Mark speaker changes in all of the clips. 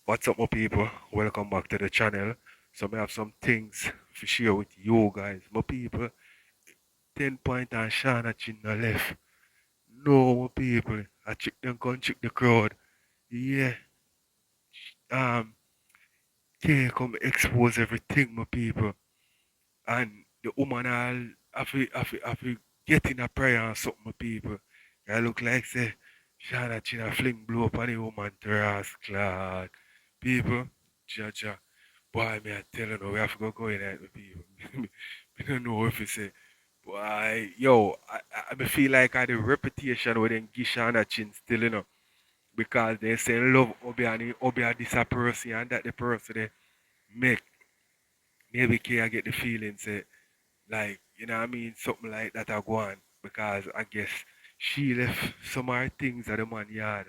Speaker 1: What's up, my people? Welcome back to the channel. So, I have some things to share with you guys, my people. 10 point and Shauna chin the left. No, my people. I check them, come check the crowd. Yeah. Um, K come expose everything, my people. And the woman have to get in a prayer and something, my people. I look like say Shauna chin a fling blow up on the woman terrace, clad. People, Jaja. Boy, me I tell you now, we have to go in there with people. I don't know if it's a boy, yo, I feel like I had a reputation with them Gishana chin still, because they say love Obi and this a person and that the person they make maybe can get the feeling say like, you know what I mean, something like that I go on because I guess she left some of her things at the man yard.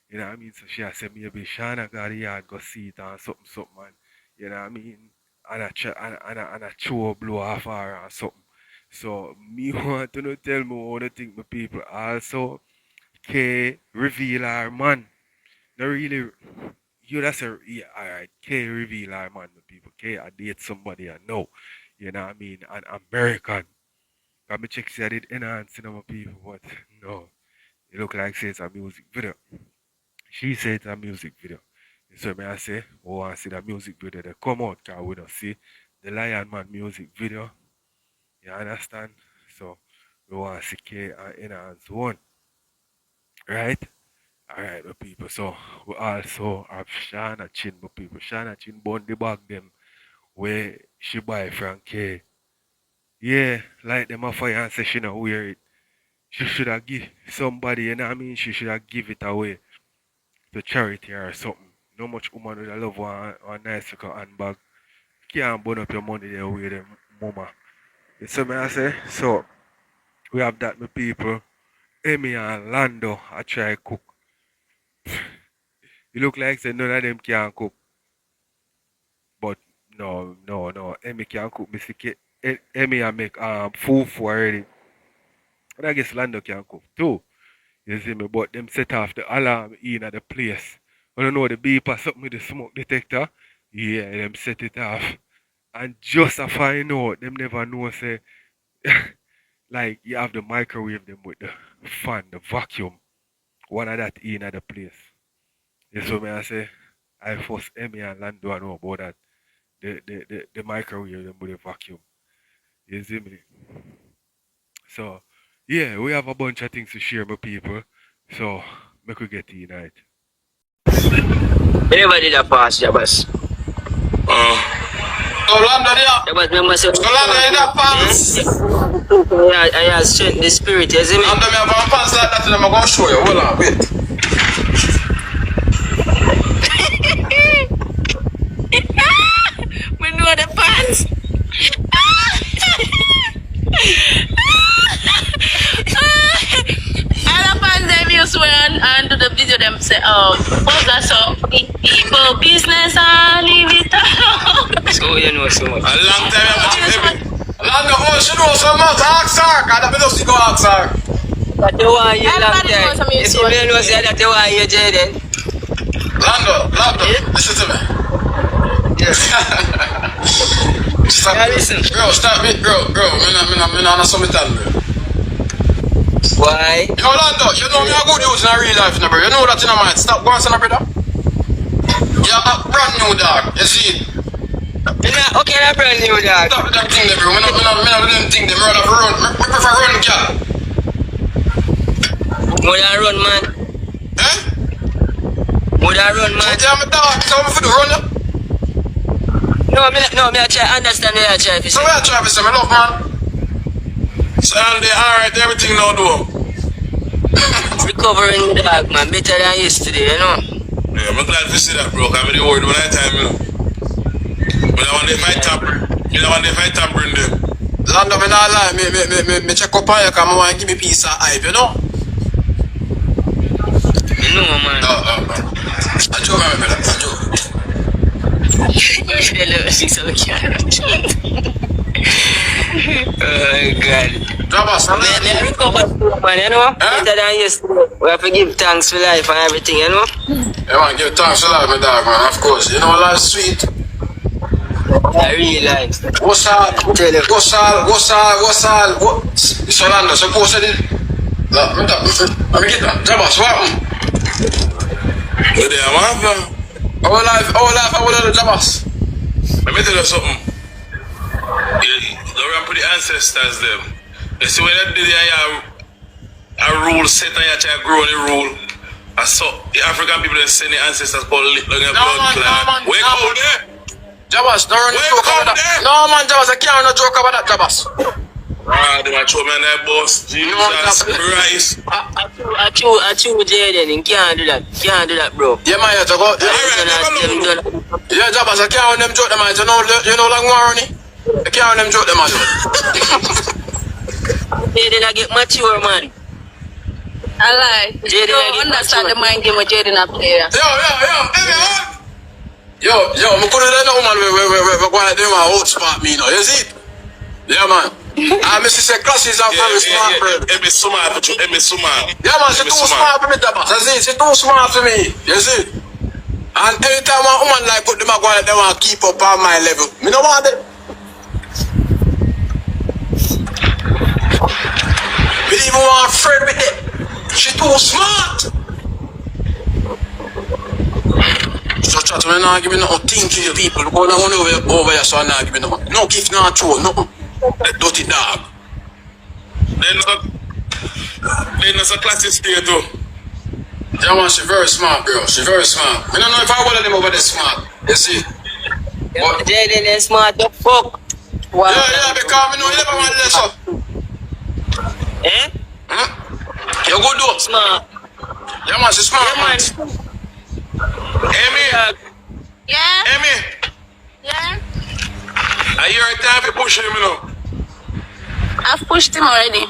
Speaker 1: You know what I mean? So she said maybe Shana got the yard go see it and something man. You know what I mean? And a chew blow off her or something. So me want to know tell me what I think my people also K reveal her man. Not really you that's a yeah, alright. K reveal her man my people. K I date somebody I know. You know what I mean? An American. I me check see I did enhance my people, but no. It look like say it's a music video. She said it's a music video. So may I say, we want to see the music video that come out because we don't see the Lion Man music video. You understand? So we want to see K and enhance one. Right? Alright, my people. So we also have Shauna Chin, my people. Shauna Chin bought the bag them where she buy from K. Yeah, like them a fire and say she not wear it. She should have give somebody, you know what I mean? She should have give it away to charity or something. No much woman would love one nice little handbag. Can't burn up your money there with them, mama. You see me I say? So, we have that, my people. Amy and Lando, I try cook. You look like say none of them can cook. But no. Amy can cook. Amy I make fufu already. And I guess Lando can cook too. You see me? But them set off the alarm in at the place. I don't know the beep or something with the smoke detector. Yeah, them set it off. And just a find out, them never know say like you have the microwave them with the fan, the vacuum. One of that in at the place. You see me I say I first Emmy and Lando know about that. The microwave them with the vacuum. You see me? So yeah, we have a bunch of things to share with people. So make we get to tonight.
Speaker 2: We never did a pass, yeah, boss.
Speaker 3: London, yeah.
Speaker 2: Yeah, but remember, so
Speaker 3: London, in that pass.
Speaker 2: yeah, I have strength the spirit, you see me?
Speaker 3: London, me have a pass like that, and I'm going to show you. Hold on, wait.
Speaker 4: We know the pants. All the pants them use and do the video them say, that's so people business and leave it alone.
Speaker 2: So you know so much.
Speaker 3: A long time, London, oh, she knows so much. Ask her, because I don't see go ask her.
Speaker 2: That you want you long
Speaker 4: Everybody knows
Speaker 2: time.
Speaker 4: I'm
Speaker 2: If you don't know say that you want you jayden.
Speaker 3: London, listen to me.
Speaker 2: Yes.
Speaker 3: Stop.
Speaker 2: Yeah, listen.
Speaker 3: Bro, stop it, bro. Me not something tell me.
Speaker 2: Why?
Speaker 3: Yo, Lando, you know me a good use in a real life, bro. You know that in a mind. Stop going, son, brother. You're a brand new dog. You see it?
Speaker 2: Okay, I'm brand new dog.
Speaker 3: Stop with them thing there, bro. Me not with them thing there. Me rather run. Me prefer run, girl.
Speaker 2: More than run, man.
Speaker 3: Eh?
Speaker 2: More than run, man.
Speaker 3: Yeah, me dog. So what for the run, yeah?
Speaker 2: No, me I try understand what I try to
Speaker 3: So
Speaker 2: say.
Speaker 3: where I try to say, me love, man. So alright, everything now do.
Speaker 2: Recovering the dog, man. Better than yesterday, you know.
Speaker 3: Yeah, I'm glad to see that, bro. I'm really worried when I time, you know. But I want to fight tampering them. Lando, me not lie. Me check up on you because I want to give me peace of hype, you know?
Speaker 2: You know, man.
Speaker 3: I joke, man, brother. I joke.
Speaker 2: She's so cute. God.
Speaker 3: Jabas,
Speaker 2: Me recover too, man, you know? Better than yesterday. We have to give thanks for life and everything, you know?
Speaker 3: Yeah, man, give thanks for life, my dog, man. Of course. You know, life's sweet.
Speaker 2: I realize.
Speaker 3: What's all? It's Orlando, suppose I did. Let me get that. Jabas, what happened?
Speaker 1: What the hell happened?
Speaker 3: Our life, I would have the Jabas.
Speaker 1: Let me tell you something. You run for the ancestors, them. You see, when they did a rule set and you try to grow the rule, I saw the African people that send the ancestors called blood clot. Wake up there!
Speaker 3: Jabas, don't run the joke about that. No, man, Jabas, I can't no joke about that, Jabas.
Speaker 1: Ah, they want to throw me on that boss. Jesus Christ.
Speaker 2: I chew jayden. You can't do that. Can't do that, bro.
Speaker 3: Yeah, man, you have to go. Yeah, Jabas, I can't on them joke them, man. You know like Warren? I can't on them joke them, man.
Speaker 2: Jayden, I get mature, man.
Speaker 4: I lie. You don't understand the mind game of Jayden a player.
Speaker 3: Yo, I'm going to let no man we're going to do my old spot, me, you know. You see? Yeah, man. I miss say classes are very smart, bro.
Speaker 1: Yeah, smart.
Speaker 3: Yeah, man, she's too smart for me, Jabas. You see, she's too smart for me. You see? And anytime a woman like put them a go out, they want to keep up on my level. Me no want it. Me even want a friend with it. She too smart. So chat me not give me no thinking you people. Go down over here, so I not give me no. No gift, no true, no. That dirty dog.
Speaker 1: They're not so classy still too.
Speaker 3: Yeah, man, she very smart, girl. She very smart. I don't know if I want them over there smart. You see? But
Speaker 2: Jayden is smart, the fuck.
Speaker 4: Wow.
Speaker 3: yeah, because I know you never want to up.
Speaker 2: Eh?
Speaker 3: You good though?
Speaker 2: Smart.
Speaker 3: Yeah, man, she's smart,
Speaker 2: Yeah,
Speaker 3: man.
Speaker 1: Amy,
Speaker 4: Yeah?
Speaker 1: Amy,
Speaker 4: Yeah?
Speaker 1: are you right time to push him, you know?
Speaker 4: I've pushed him already.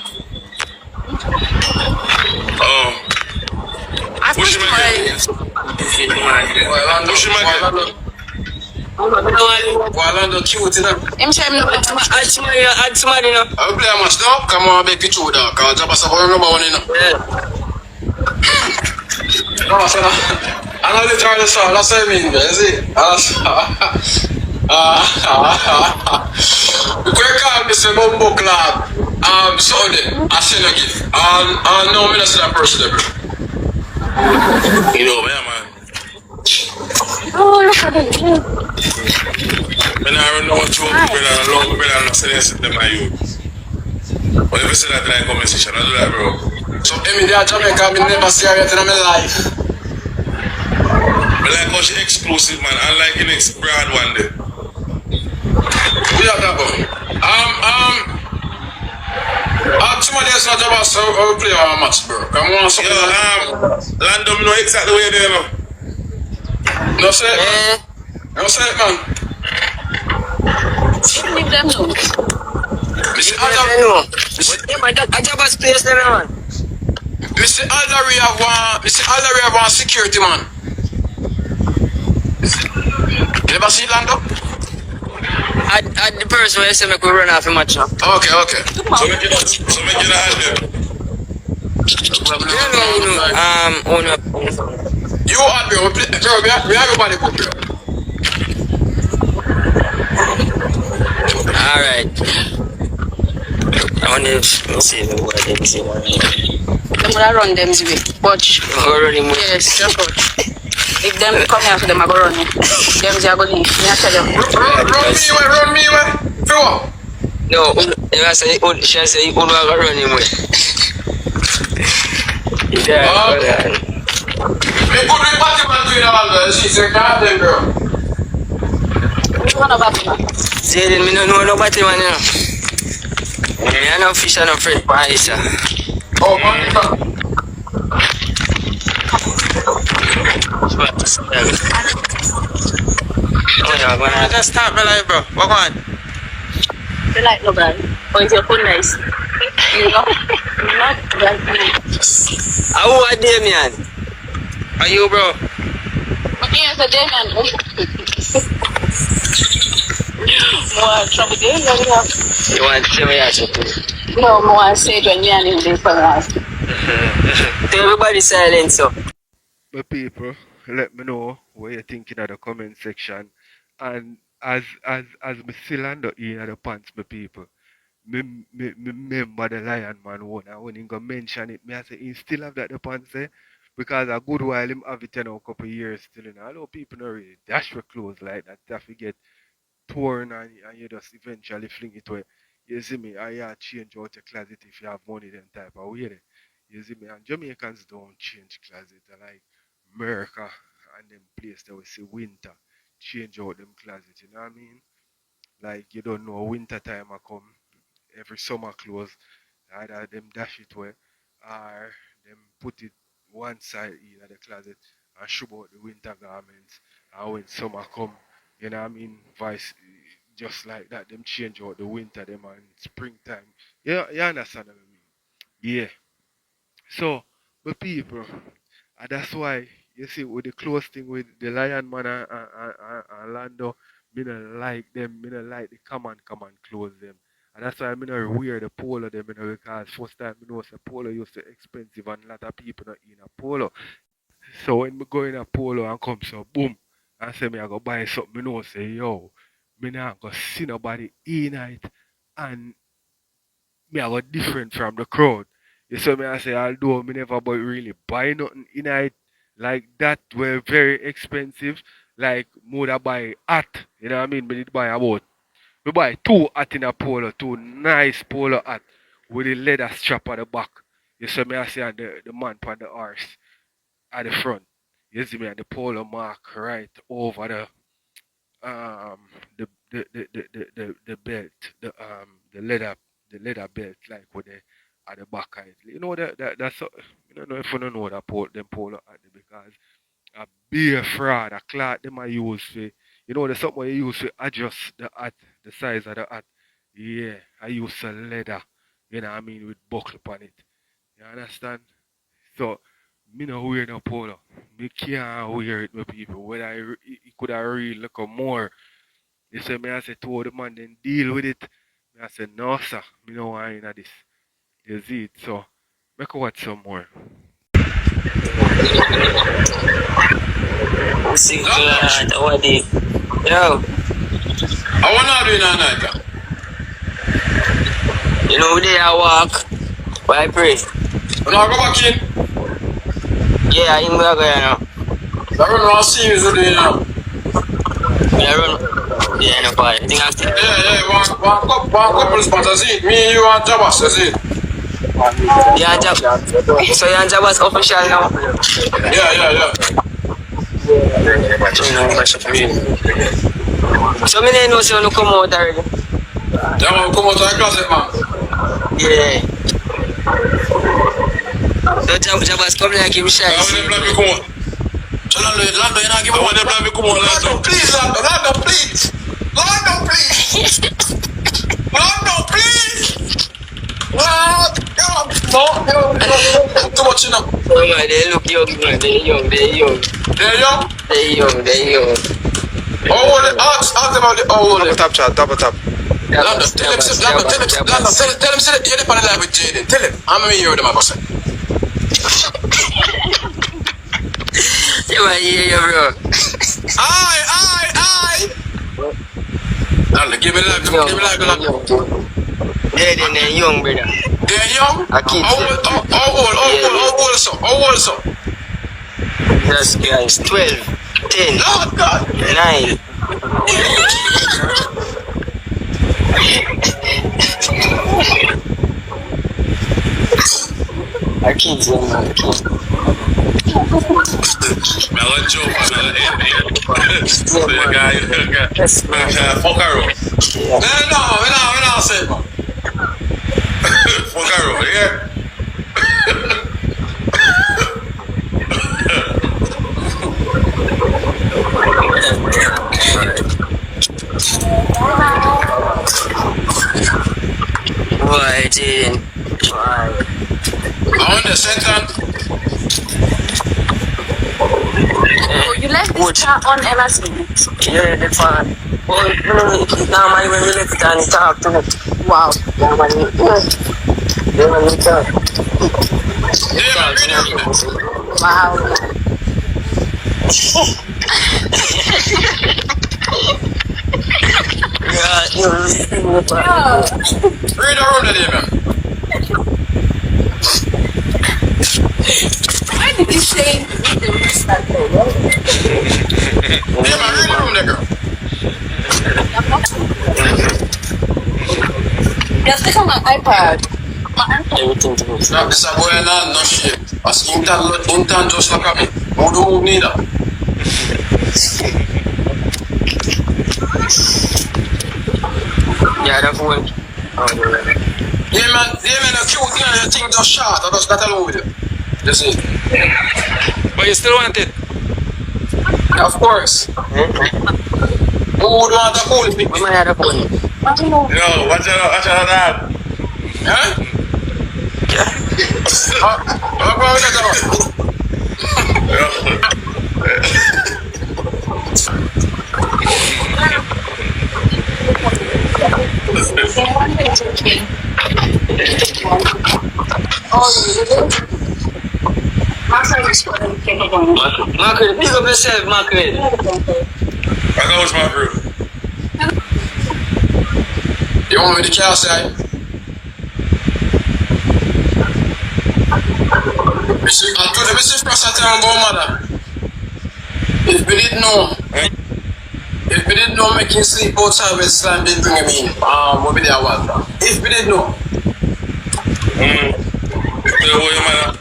Speaker 4: I've
Speaker 1: Push
Speaker 4: pushed
Speaker 1: him
Speaker 4: him already.
Speaker 1: Push him again.
Speaker 3: Orlando cute, you know.
Speaker 4: Him say him no
Speaker 2: Add somebody, you know?
Speaker 3: I'll play a match now. Come on, make it true, dog. Because Jabas have number one, you know. No, I said, I'm not literally sorry. That's what I mean, you see? We can call me say Bumbo Club. Sunday, I send a gift. No, me not see that person there, bro.
Speaker 1: You know, yeah, man.
Speaker 4: Oh, look at it.
Speaker 1: When I don't know what you want to long, I'm not saying them my youth. But if you say that in a conversation, I do that, bro.
Speaker 3: So, Amy, they are Jamaica, I never see her yet in my life.
Speaker 1: But like how she exclusive, man, unlike the next brand one day.
Speaker 3: We have that one. Somebody else not Jabas, so I'll play our match, bro. Come on, something
Speaker 1: Lando, you know exactly where they are.
Speaker 3: No, say it, man. No, say it, man.
Speaker 4: Leave them alone.
Speaker 3: Mr.
Speaker 2: I just place there, man.
Speaker 3: Mr. Aldari have one security man. You never see Lando?
Speaker 2: Add the person where I say make we run off a match now.
Speaker 3: Okay.
Speaker 1: So make it add them.
Speaker 3: You are, bro. We have everybody good, bro.
Speaker 2: Alright. I want to see the word.
Speaker 4: I'm gonna run them this way. Watch. Yes. If them come here for them, I go run it. Them they are going to leave. Me I tell them.
Speaker 3: Run me away. Throw.
Speaker 2: No, she say you don't go run him away. Yeah.
Speaker 3: Me put me party man to you now, she said, God damn, bro.
Speaker 4: Which one of them?
Speaker 2: Jayden, me no know nobody, man, you know. Me no fish and no friend, Paisa.
Speaker 3: Oh, man.
Speaker 2: Just start my life, bro. What on?
Speaker 4: You like no guy. Or is your phone nice? You know? Not like me.
Speaker 2: How are Damian? Are you, bro?
Speaker 4: Yes, a Damian. More trouble there, you know.
Speaker 2: You want to tell me that too?
Speaker 4: No, more stage when me and him dey for us.
Speaker 2: Tell everybody silent, so.
Speaker 1: But people, let me know what you're thinking in the comment section. And as me still under in the pants, my people. Me remember the Lion Man one, and when he go mention it, me I say he still have that the pants there. Because a good while him have it now a couple of years still, you know. A lot of people not really dash for clothes like that. That forget torn and you just eventually fling it away. You see me, I change out your closet if you have money them type of way there. You see me, and Jamaicans don't change closet. They like America and them place that we see winter. Change out them closet, you know what I mean? Like you don't know winter time I come, every summer clothes, either them dash it away or them put it one side in the closet and shove out the winter garments. And when summer come, you know what I mean, vice just like that, them change out the winter them and springtime. Yeah, you understand what I mean? Yeah. So, but people, and that's why you see with the close thing with the Lion Man and Lando, me not like them, me not like the common clothes them. And that's why I not wear the polo them, you know, because first time I know the polo used to expensive and a lot of people not in a polo. So when me go in a polo and come so boom and say me I go buy something, me know say yo, me not go see nobody in it and me I got different from the crowd. You see me I say although me never but really buy nothing in it like that were very expensive. Like more than buy hat, you know what I mean? Me did buy about me buy two hat in a polo, two nice polo hat with the leather strap at the back. You see me I say and the man on the horse at the front. You see me and the polo mark right over um the belt, the leather belt like with the at the back of it. You know that's you don't know if you don't know that them polo at the because a beer fraud, a cloth them I use for you know the something you use to adjust the hat, the size of the hat. Yeah, I use a leather, you know what I mean, with buckle upon it. You understand? So me no wear no polo. Me can't wear it with people. When it could have really look more. You say me I say to the man then deal with it. Me I say no sir, me no want in this. You see it so make watch some more.
Speaker 2: See, what the. Yo,
Speaker 3: I wanna do it all night.
Speaker 2: you know where I walk? Where I pray?
Speaker 3: When I go back in,
Speaker 2: Yeah, I'm going to go now.
Speaker 3: I run around series with you now.
Speaker 2: Yeah, run. Yeah, no problem. Think I'm still.
Speaker 3: Yeah, one couple sponsors in. Me and you and Jabas, that's it.
Speaker 2: Yeah, so you're Jabba's official now?
Speaker 3: Yeah.
Speaker 2: So me know so you come out already.
Speaker 3: Yeah, man, come out of the closet, man.
Speaker 2: Yeah. So Jabba's coming like him shy.
Speaker 3: I want them black come out. So Lando, you not give me one. I want them black come out, Lando. Please, Lando, please. Lando, please. Lando, please. What? No. Too much enough.
Speaker 2: Oh man, they look young, man. They're young.
Speaker 3: They're young? Ask them about the old. Double tap. Lando, tell him, say that you're on the live with Jayden. Tell him. I'm going to hear them, I say.
Speaker 2: You might hear you, bro.
Speaker 3: Aye. Lando, give me life.
Speaker 2: They're young, brother.
Speaker 3: They're young?
Speaker 2: A kid.
Speaker 3: How old so?
Speaker 2: Yes, guys. 12, 10,
Speaker 3: Lord God.
Speaker 2: 9. A kid's young, man.
Speaker 3: Melon joke, the guy. Fuck her. No, we're not saying, man. Fuck her, yeah.
Speaker 2: Why, Jayden? Why?
Speaker 3: I want the center.
Speaker 4: Oh, you left this car on ever since?
Speaker 2: Yeah, the fan. Well, normally when we left it and talk to it.
Speaker 4: Wow.
Speaker 2: Normally, yeah, when we talk.
Speaker 4: Wow.
Speaker 2: Yeah,
Speaker 3: Read around the day, man.
Speaker 4: Why did you say the rest that day?
Speaker 3: Yeah, man, read around the girl.
Speaker 4: Just click on my iPad.
Speaker 2: everything to us.
Speaker 3: Now, this is going on, no shit. As intern just look at me. Who do move neither?
Speaker 2: Yeah, that's one.
Speaker 3: Yeah, man, a cute thing, the thing just short. I just got along with you. You see?
Speaker 1: But you still want it?
Speaker 3: Of course. Who would want to call it?
Speaker 2: We might have a phone.
Speaker 1: Yo, watch out, dad.
Speaker 3: Huh?
Speaker 2: Yeah.
Speaker 3: What are we talking
Speaker 2: Margaret, pick up yourself, Margaret.
Speaker 1: I know it's my group.
Speaker 3: You want me to car side? I told the message press at time about mother. If we didn't know making sleep outside with slime didn't bring him in, what be there was. If we didn't know.
Speaker 1: What your mother?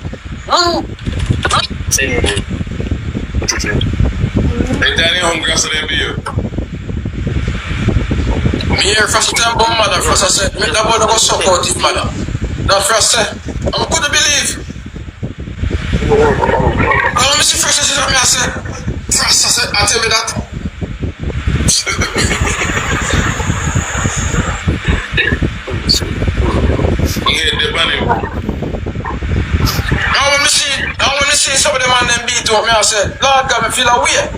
Speaker 2: Say it. What is it?
Speaker 1: They daddy hungry, so they be you.
Speaker 3: Me here first time about mother, first I said, me that boy go suck out his mother. That first I couldn't believe. When me see first I said, I tell me that.
Speaker 1: Yeah, the bunny.
Speaker 3: Now when me see some of them and them beat up me, I said, Lord God, me feel a way.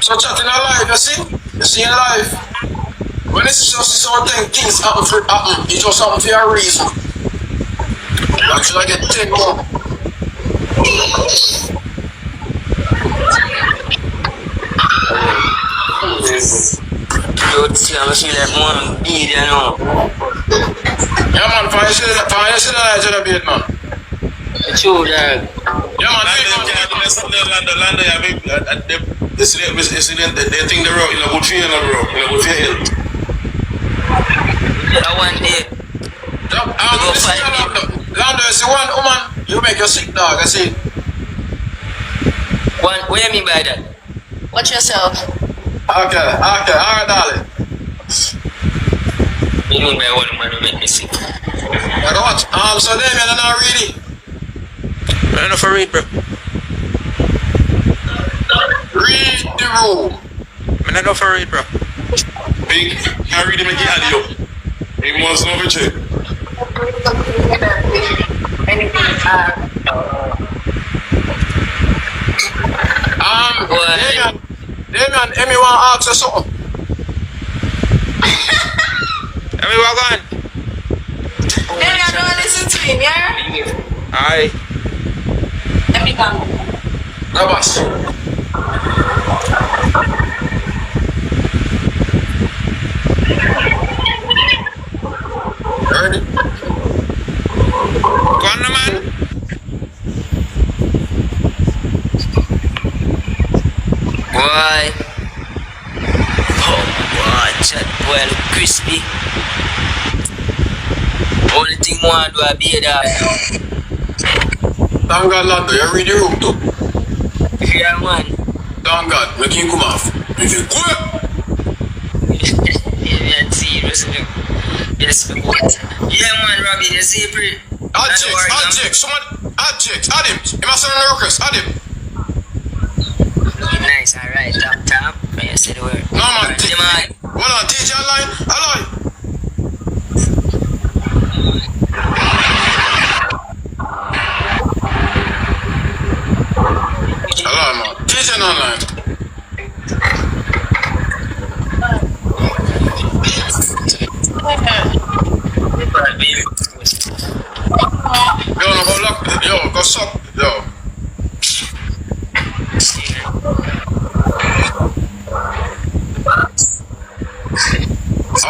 Speaker 3: So chatting a life, you see? You see in life. When it's just certain things happen, it just happen for a reason. You should get 10 more.
Speaker 2: Yo, see, I'm feel like more beat, you know.
Speaker 3: Yeah, man, for you see the light of the beat, man.
Speaker 2: It's true, dog.
Speaker 3: Yeah, man,
Speaker 1: They think the road, you know, good for you, good for your health.
Speaker 2: That one day.
Speaker 3: Lando, you see one woman, you make your sick dog, I see.
Speaker 2: One, what do you mean by that?
Speaker 4: Watch yourself.
Speaker 3: Okay, alright, darling.
Speaker 2: You mean by one man who make me sick?
Speaker 3: I got so then you're not reading.
Speaker 1: I don't know for read, bro.
Speaker 3: Read the room.
Speaker 1: I don't know for read, bro. Big, can't read him and get out of you. He wants no check. Damien, Emmy want to ask you something. Emmy, what on?
Speaker 4: Maybe I don't listen to him, yeah?
Speaker 1: Aye.
Speaker 4: Let me come.
Speaker 3: No, boss. Ready?
Speaker 1: Go on, man.
Speaker 2: Boy. Oh, boy, chat boy look crispy. Only thing one do I be that.
Speaker 3: Thank God, Lando, you read the room too.
Speaker 2: Yeah, man.
Speaker 3: Thank God, make him come off. If you quit.
Speaker 2: Yeah, serious. Yes, yeah, man, Robbie, you see, pretty.
Speaker 3: Adject, someone, adject, add him. He must send a request, add him.
Speaker 2: Nice, alright, top. I said the word.
Speaker 3: No, man,
Speaker 2: man.
Speaker 3: Hold on, teach your line. Hello. watching online. Yo, no, go lock. Yo, go suck. Yo. I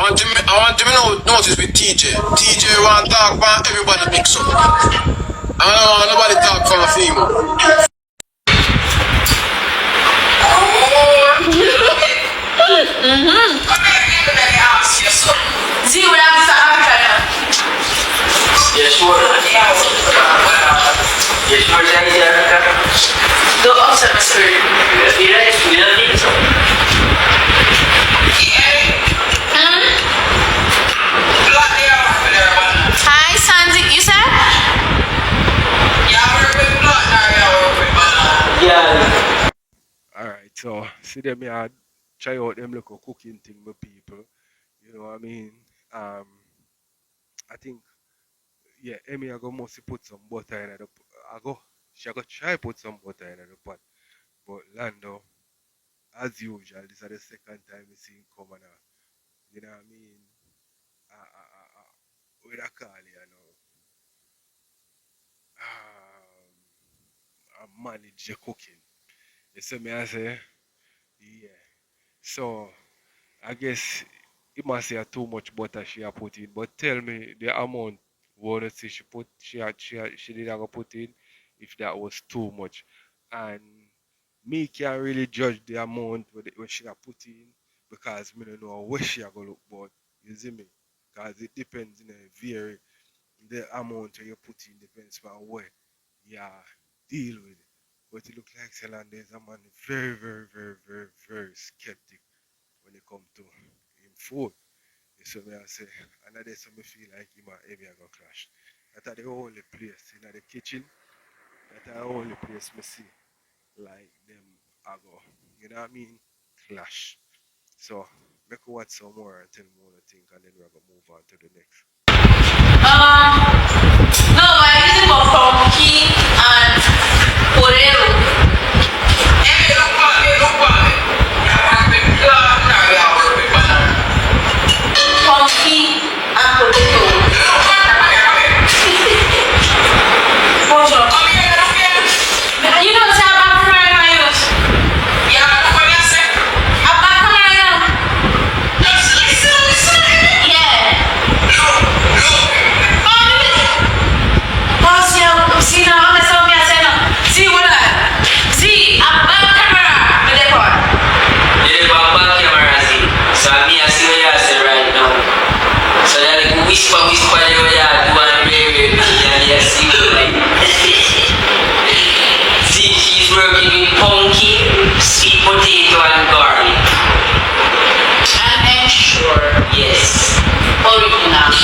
Speaker 3: want to notice with TJ. TJ want to talk about everybody mix up. I don't want nobody talk from a female.
Speaker 4: Z, what happens to Africa?
Speaker 2: Yeah, sure. Yeah, sure, Africa.
Speaker 4: Don't upset my spirit.
Speaker 2: We don't need some.
Speaker 4: Hi, Sandy. You said?
Speaker 2: Yeah.
Speaker 1: Alright, so see them here try out them little cooking thing with people. You know what I mean? I think yeah, Emmy I go must put some butter in the she go try put some butter in the pot. But Lando, as usual, this is the second time we see him come and you know what I mean? With a call, you know. I manage the cooking. You see me I say? Yeah. So I guess it must say too much butter she have put in, but tell me the amount wanna see she did have put in if that was too much. And me can't really judge the amount what she have put in because me don't know where she have go look but you see me? Because it depends in a vary the amount you put in depends on where you deal with it. But it look like Celand is a man very skeptic when it come to him food. So me I say, and that is me feel like him and Amy are gonna clash. That are the only place in the kitchen. That are the only place me see like them are go. You know what I mean? Clash. So make we watch some more and tell me what you think, and then we're gonna move on to the next.
Speaker 4: No, I'm using for pumpkin and potato. Pumpkin and potato. You know what's about camera use? Yeah, what do you say? About camera. Yeah. See now, I'm so me say no. See what I see about camera with the car.
Speaker 2: Yeah, about camera, see. So me I see what you say right now. So that like whisper, you know yeah, do and baby, and you see like. See, she's working with pumpkin, sweet potato, and garlic.
Speaker 4: And ensure.
Speaker 2: Yes.
Speaker 4: Original.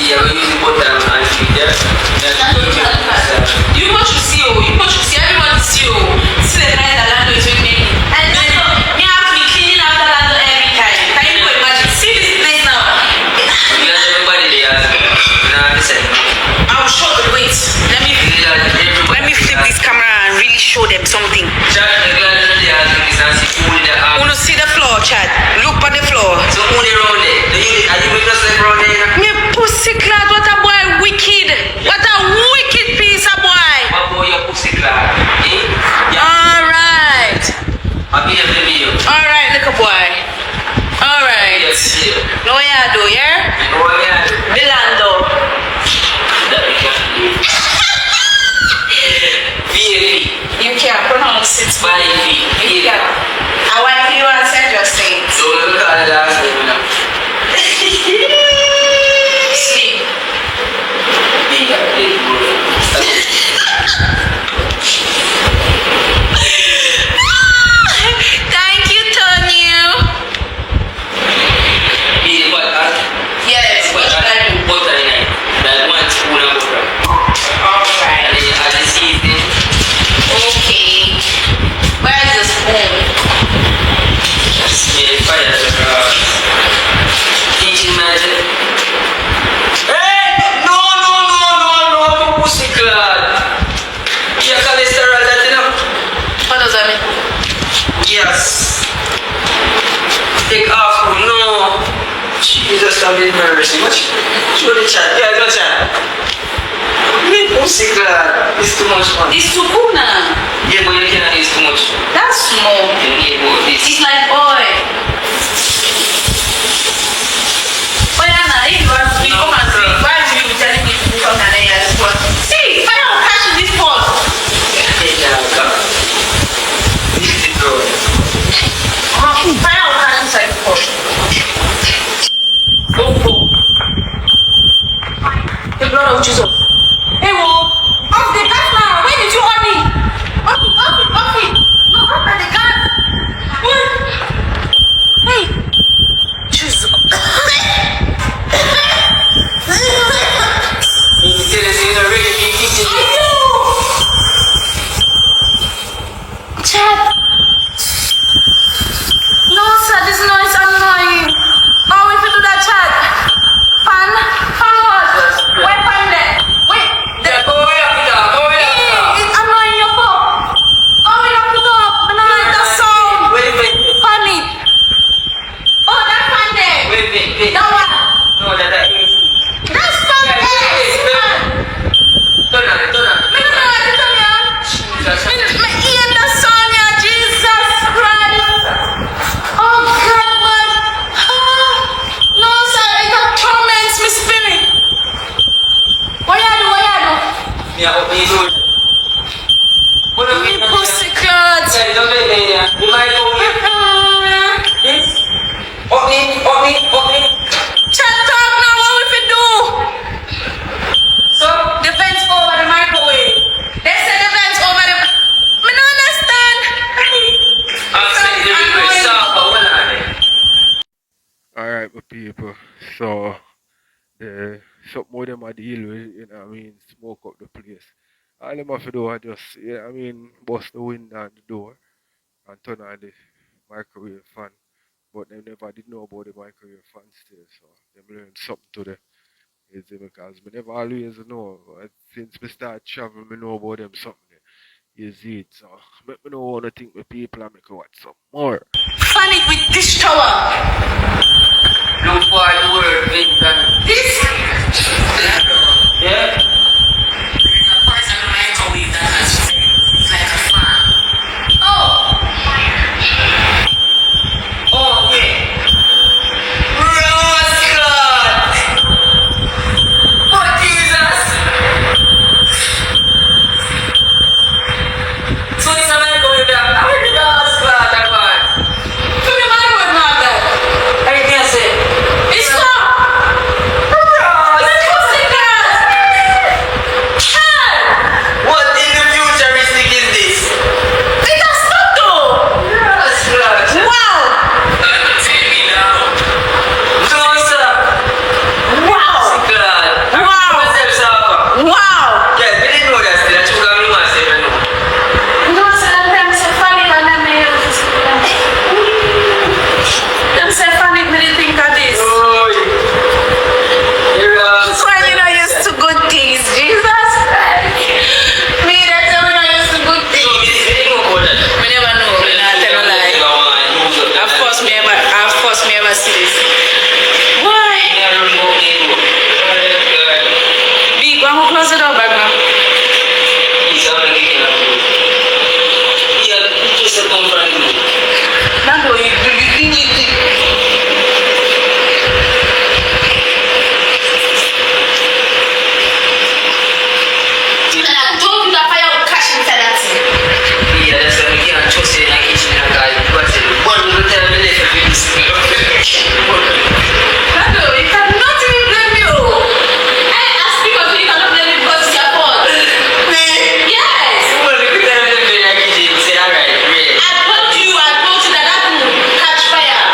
Speaker 2: Yeah, we're using both and sweet, yeah?
Speaker 4: You want to see, everyone see, see the guys that Lando is with me. And me have to be cleaning out the Lando every time. Can you imagine? See this place now.
Speaker 2: Everybody there, listen.
Speaker 4: I'll show the wait. Let me flip this camera and really show them something. Wanna see the floor, Chad? Look at the floor.
Speaker 2: So only around there. Are you with us around there?
Speaker 4: Me pussy clad, what a boy wicked. What a wicked piece of boy.
Speaker 2: What boy your pussy clad?
Speaker 4: Alright.
Speaker 2: I'll be the video.
Speaker 4: Alright, little boy. Alright.
Speaker 2: Yes, yeah.
Speaker 4: No yeah do, yeah?
Speaker 2: No yeah.
Speaker 4: Belando.
Speaker 2: That we can do.
Speaker 4: You can't pronounce it.
Speaker 2: Vybz.
Speaker 4: You can't. I want you to answer your things.
Speaker 2: Yes. Take off. No. Jesus, have mercy. What? Show the chat. Yeah, no chat. Pussy glad. It's too much fun.
Speaker 4: It's too cool now.
Speaker 2: Yeah, but you cannot use too much.
Speaker 4: That's small.
Speaker 2: Yeah, but this.
Speaker 4: It's like oil. Oh yeah, now you want to come and see. Why do you be telling me to do something and then you just want? See, if I don't catch this pot.
Speaker 2: Yeah, God. This is the road.
Speaker 4: If I don't catch inside the pot. Go. The blood of Jesus. Hey, whoa. Off the gas now. Where did you on me? Off it. No, off the gas. What? Hey. Jesus. Chad. No, sir, this noise is annoying. Oh, if you do that, Chad. Fan what? Where fan there? Wait. It's annoying your phone. Oh, you have to go up. And I like that sound. Fan it. Oh, that fan there.
Speaker 2: Wait.
Speaker 4: That one.
Speaker 2: No, that is.
Speaker 4: That's fan there.
Speaker 2: Turn on.
Speaker 4: Me no know what to tell you. Me hear that sound, yeah, Jesus Christ. Oh, God, man. No, sir, it torments my spirit. What you do?
Speaker 2: Yeah, open the door.
Speaker 4: Me pussy cut.
Speaker 2: You might go here. Yes. Open.
Speaker 4: Chat talk now, what we fi do?
Speaker 2: So,
Speaker 4: The vents over the microwave. They say the vents over the... Me no understand.
Speaker 2: I'm saying the request. So, what are they?
Speaker 1: Alright, my people. So, something more them I deal with, you know what I mean, smoke up the place. All them have to do is just, you know what I mean, bust the window and the door and turn on the microwave fan. But they never did know about the microwave fan still, so they learned something today. You see, because me never always know. But since me start traveling, me know about them something. You see it, so make me know what I think with people and make me watch some more.
Speaker 4: Fan it with this shower.
Speaker 2: Look for the word, Vincent.
Speaker 4: This?
Speaker 2: Yeah?
Speaker 4: There's a part of the microwave that has like a fan.
Speaker 2: Oh, yeah. Roscott! Oh, Jesus! So it's a microwave that. How did the Roscott that one?
Speaker 4: To the microwave now, that.
Speaker 2: I can't say.
Speaker 4: It's not.
Speaker 2: What in the futuristic is this?
Speaker 4: It has stopped though.
Speaker 2: Roscott!
Speaker 4: Wow.
Speaker 2: Take me down. No, sir.
Speaker 4: Wow.
Speaker 2: God.
Speaker 4: Wow. Wow.
Speaker 2: Yeah, we didn't know that still. That's what I'm going to say right now.
Speaker 4: No, sir, them say funny and them say funny, me didn't think of this.
Speaker 2: Oh, you're
Speaker 4: That's why we not used to good things, Jesus. Me, that's why we not used to good
Speaker 2: So,
Speaker 4: things.
Speaker 2: we didn't know about that.
Speaker 4: Me never know, me not tell no lie. Of course me ever see this. Why? Big, why who close the door back now? Nando, you think it. And I told you that fire would catch inside that thing. Nando, you cannot even blame me. I speak of you, you cannot blame me because it's your fault. Yes. I told you that that would catch fire.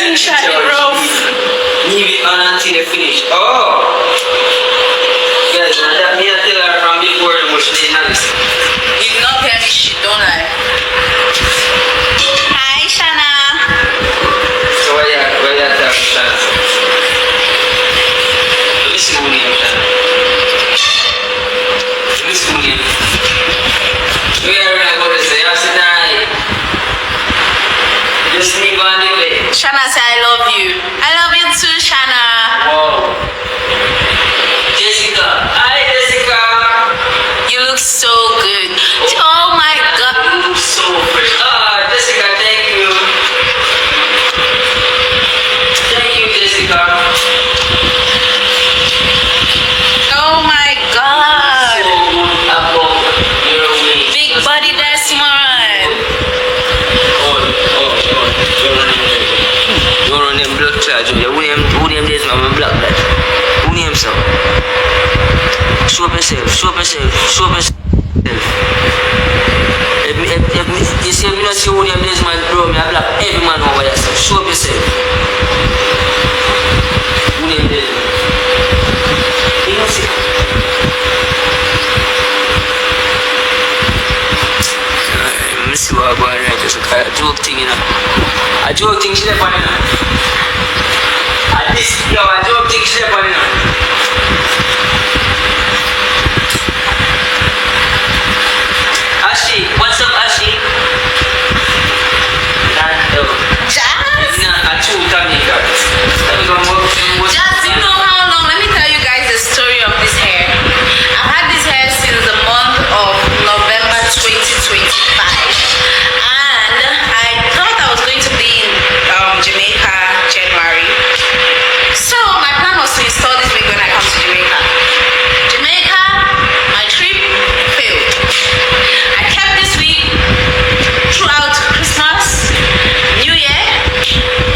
Speaker 4: Screenshot it, bro.
Speaker 2: Leave it on until you finish. Oh! Guys, that me I tell her from before the motion is not this.
Speaker 4: You do not hear me shit, don't lie. Hi, Shauna.
Speaker 2: So why you talking, Shauna? Let me see who name, Shauna. Let me see who name. We are going to go to say, I'm sitting there. Just leave on the bed.
Speaker 4: Shauna say I love you. I love you too, Shauna.
Speaker 2: Wow. Jessica. Hi, Jessica.
Speaker 4: You look so good. Oh my god.
Speaker 2: You look so fresh. Ah, Jessica, thank you. Thank you, Jessica.
Speaker 4: Oh my god.
Speaker 2: So good about your way.
Speaker 4: Big body Desmond.
Speaker 2: You run them blood clot, Julia. Who them days, man, black blood? Who name some? Show up yourself, show up yourself, show up yourself. If you see me not see who them days, man, bro, me I black every man over yourself. Show up yourself. Who them days, man? You know, see? Let me see what I'm going right. It's a joke thing, you know. A joke thing, she never done, you know. At this, yo, a joke thing, she never done, you know. Ashley, what's up, Ashley? Nando.
Speaker 4: Jazz?
Speaker 2: Nah, a two time guys.
Speaker 4: Jazz, you know how long? Let me tell you guys the story of this hair. I've had this hair since the month of November 2025. And I thought I was going to be in Jamaica January. So my plan was to install this wig when I come to Jamaica. Jamaica, my trip failed. I kept this wig throughout Christmas, New Year,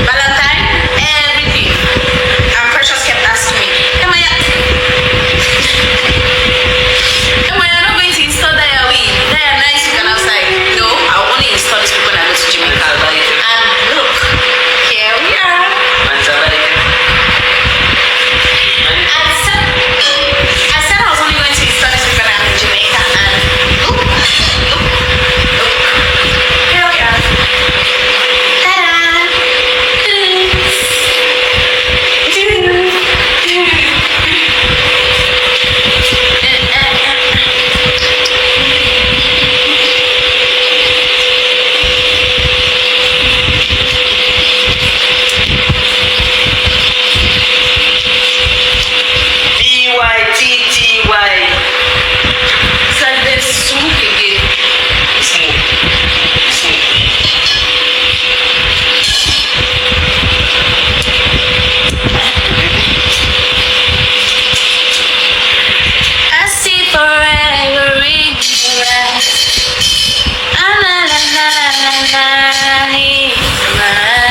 Speaker 4: Valentine, everything. And Precious kept asking me, am I not going to install that wig? That nice wig? And I was like, no, I'll only install this wig when I go to Jamaica. And look, here we are. I said I was only going to install this wig when I'm in Jamaica. And look, here we are.
Speaker 2: B-Y-T-T-Y.
Speaker 4: It's like this swoop again. I see forever in your eyes. Ah, la, la, la, la, la, in your eyes.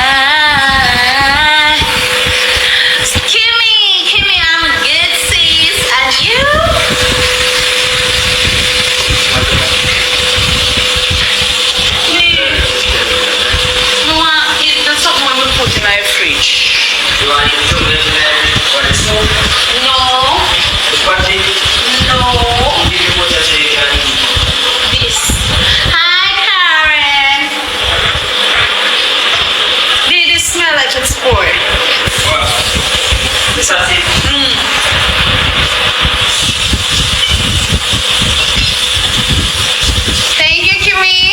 Speaker 4: Kimmy, I'm good, sis. And you? That's something I'm going to put in my fridge.
Speaker 2: You want to do this for the soup?
Speaker 4: No.
Speaker 2: The party?
Speaker 4: No.
Speaker 2: Give you what I say you can eat.
Speaker 4: This. Hi, Karen. Did it smell like it's poured?
Speaker 2: Wow. This is it.
Speaker 4: Thank you, Kimmy.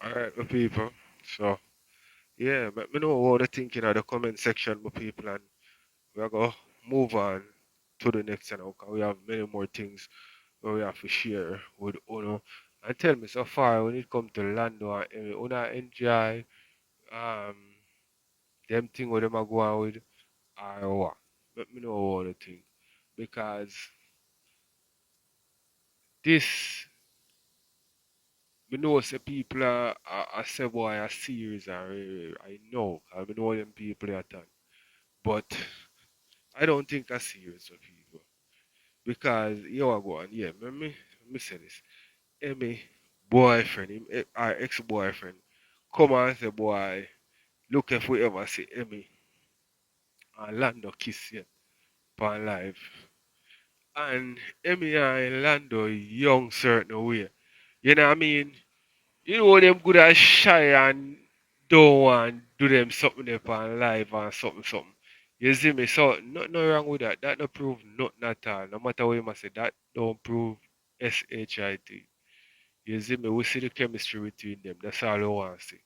Speaker 1: Alright, my people. So, yeah, let me know what you thinking in the comment section, my people, and we're going to move on to the next channel because we have many more things where we have to share with Uno. And tell me so far when it comes to Lando and Emmy, Uno enjoy um them thing where them are going with or what? Let me know what you think. Because this me know say people are say boy are serious and I know, I know them people at that. But I don't think that's serious of people. Because you are going, yeah, me say this. Emmy boyfriend, our ex-boyfriend, come on and say, boy, look if we ever see Emmy and Lando kiss yet on live. And Emmy and Lando young certain way. You know what I mean? You know them good as shy and don't want do them something up on live and something. You see me? So nothing wrong with that. That don't prove nothing at all. No matter what you must say, that don't prove SHIT. You see me? We see the chemistry between them. That's all I want to see.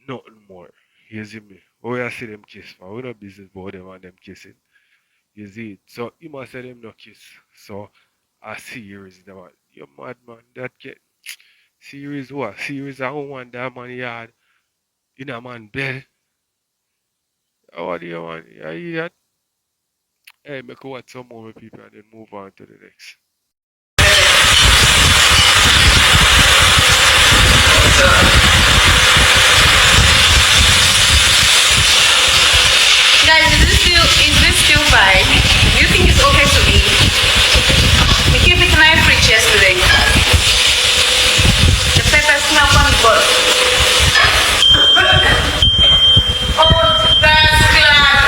Speaker 1: Nothing more. You see me? We see them kiss for. We no business about them and them kissing. You see it? So you must say them no kiss. So I series them. You mad man. That get series what? Series I don't want that man yard in a man bed. What do you want? You hear that? Hey, make watch some more people and then move on to the next.
Speaker 4: Guys, is this still fine? Do you think it's okay to eat? We keep it in my fridge yesterday. The pepper smell funny, but oh, that's glad.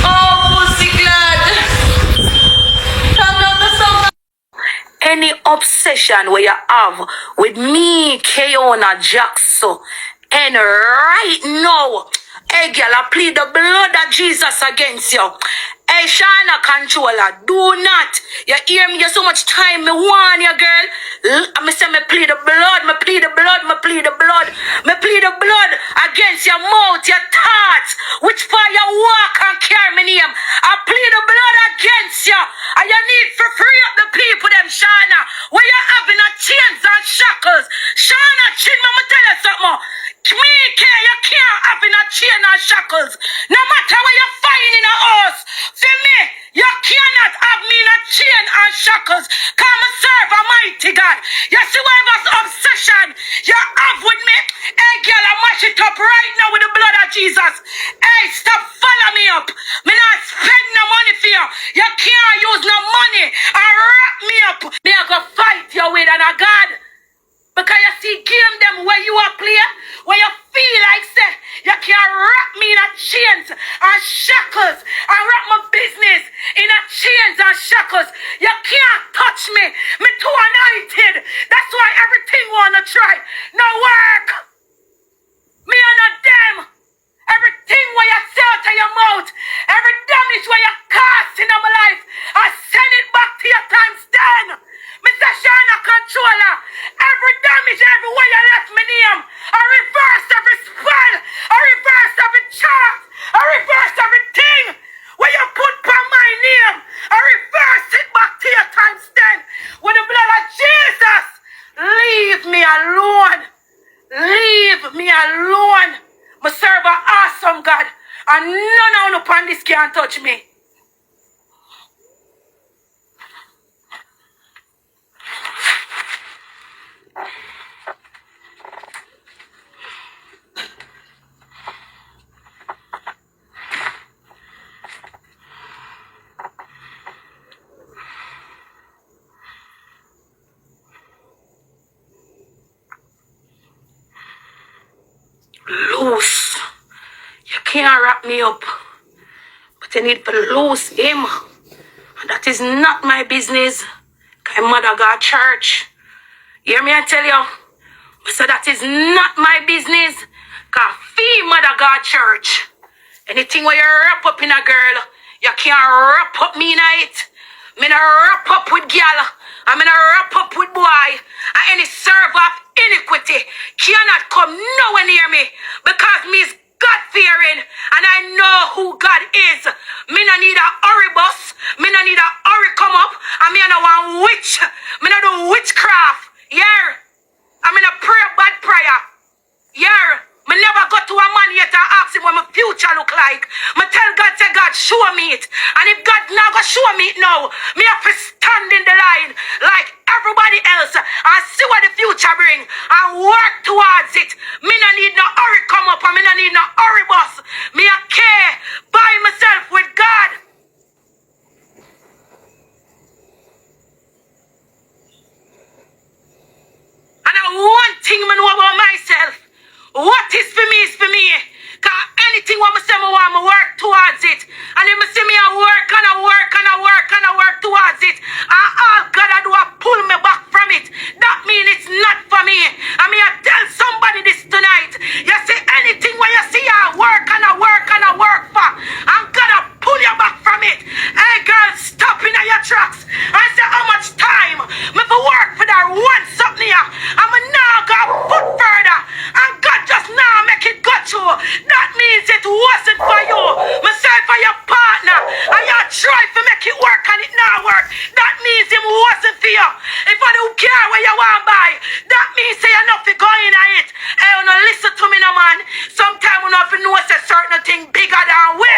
Speaker 4: Oh, pussy glad. Come down the summer. Any obsession where you have with me, Keona Jackson, and right now, hey girl, I plead the blood of Jesus against you. Hey Shauna Controlla, do not. You hear me? You so much time, me warn you, girl. Me say me plead the blood, me plead the blood, me plead the blood. Me plead the blood against your mouth, your thoughts, which fire you walk and carry me name. I plead the blood against you. And you need to free up the people, them Shauna. Where you having a chains and shackles. Shauna, chin, I'ma tell you something. Me care, you can't have in a chain and shackles. No matter where you find in a house. For me, you cannot have me in a chain and shackles. Come and serve a mighty God. You see whatever obsession you have with me? Hey girl, I mash it up right now with the blood of Jesus. Hey, stop follow me up. Me not spend no money for you. You can't use no money and wrap me up. Me I go fight you with and a God. Because you see game them where you are play, where you feel like say, you can wrap me in a chains and shackles and wrap my business in a chains and shackles. You can't touch me. Me too anointed. That's why everything wanna try. No work. Me and a them. Everything where you say out of your mouth, every damage where you cast in my life, I send it back to your times 10. Mr. Shauna Controlla, every damage everywhere you left me name, I reverse every spell, I reverse every chart, I reverse everything where you put by my name, I reverse it back to your times 10. With the blood of Jesus, leave me alone. Leave me alone. I serve an awesome God, and none upon this can't touch me. Loose. You can't wrap me up, but you need to lose him. And that is not my business. My mother got church. Hear me I tell you? So that is not my business. Cause fee mother got church. Anything where you wrap up in a girl, you can't wrap up me in it. Me not wrap up with girl. I mean I wrap up with boy. And any server of iniquity cannot come nowhere near me. Because me is God fearing and I know who God is. Me no need a hurry bus. Me no need a hurry come up. And me no want witch. Me no do witchcraft. Yeah. I mean a pray bad prayer. Yeah. Me never go to a man yet and ask him what my future look like. Me tell God, say God, show me it. And if God not go show me it now, me have to stand in the line like everybody else and see what the future bring and work towards it. Me no need no hurry come up and me no need no hurry bus. Me a care by myself with God. thing I know about myself. What is for me. Cause anything what I say I want, I work towards it. And if I see me I work and I work and I work and I work towards it, and all God I do I pull me back from it. That means it's not for me. I mean I tell somebody this tonight. You see anything when you see I work and I work and I work for, and God I pull you back from it. Hey girl, stop in your tracks. I say how much time me for work for that one something here. I'm now go a foot further. And God just now make it go through. That means it wasn't for you. Me say for your partner. And you try to make it work and it not work. That means it wasn't for you. If I don't care where you want to buy, that means say you're not for going at it. Hey, you know, listen to me now, man. Sometimes you know if you know a certain thing bigger than we.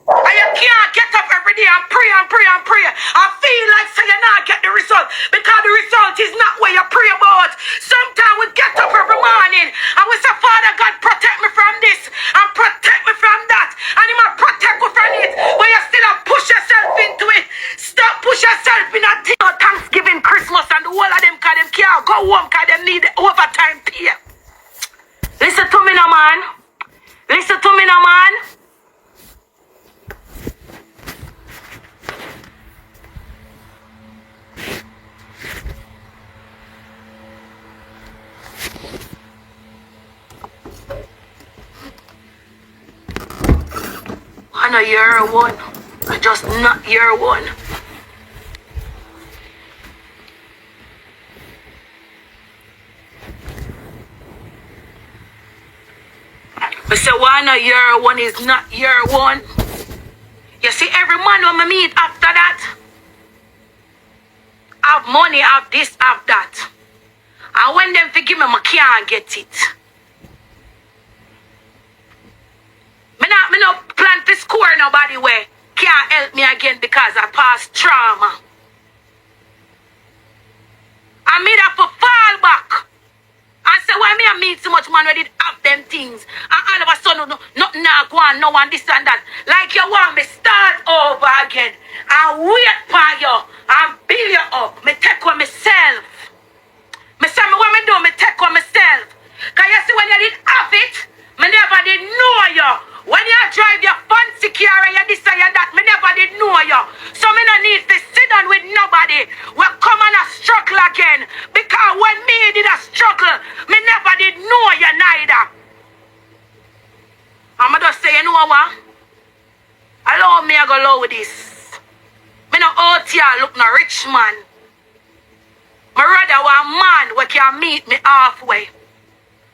Speaker 4: And you can't get up every day and pray and pray and pray. I feel like say you not get the result because the result is not what you pray about. Sometimes we get up every morning and we say, Father God, protect me from this and protect me from that. And He might protect you from it, but you still have push yourself into it. Stop push yourself in a thing. Thanksgiving, Christmas, and the whole of them because them can't go home because them need overtime pay. Listen to me now, man. Listen to me now, man. I know year one. I just not year one. I say why not year one is not year one. You see every man when I meet after that have money, have this, have that. And when them forgive me, I can't get it. Me not plan to score nobody where can't help me again because I passed trauma. I made up for fall back. And say why me I meet so much man where did have them things. And all of a sudden nothing now go on, no one this and that. Like you want me start over again. And wait for you. And build you up. Me take on myself. Me say me what me do, me take on myself. Cause you see when you did have it, me never did know you. When you drive your fancy car and you this and you that, me never did know you. So me no need to sit down with nobody. We come on a struggle again. Because when me did a struggle, me never did know you neither. I'ma just say, you know what? Allow me to go low with this. Me no out here look no rich man. Me rather want man who can meet me halfway.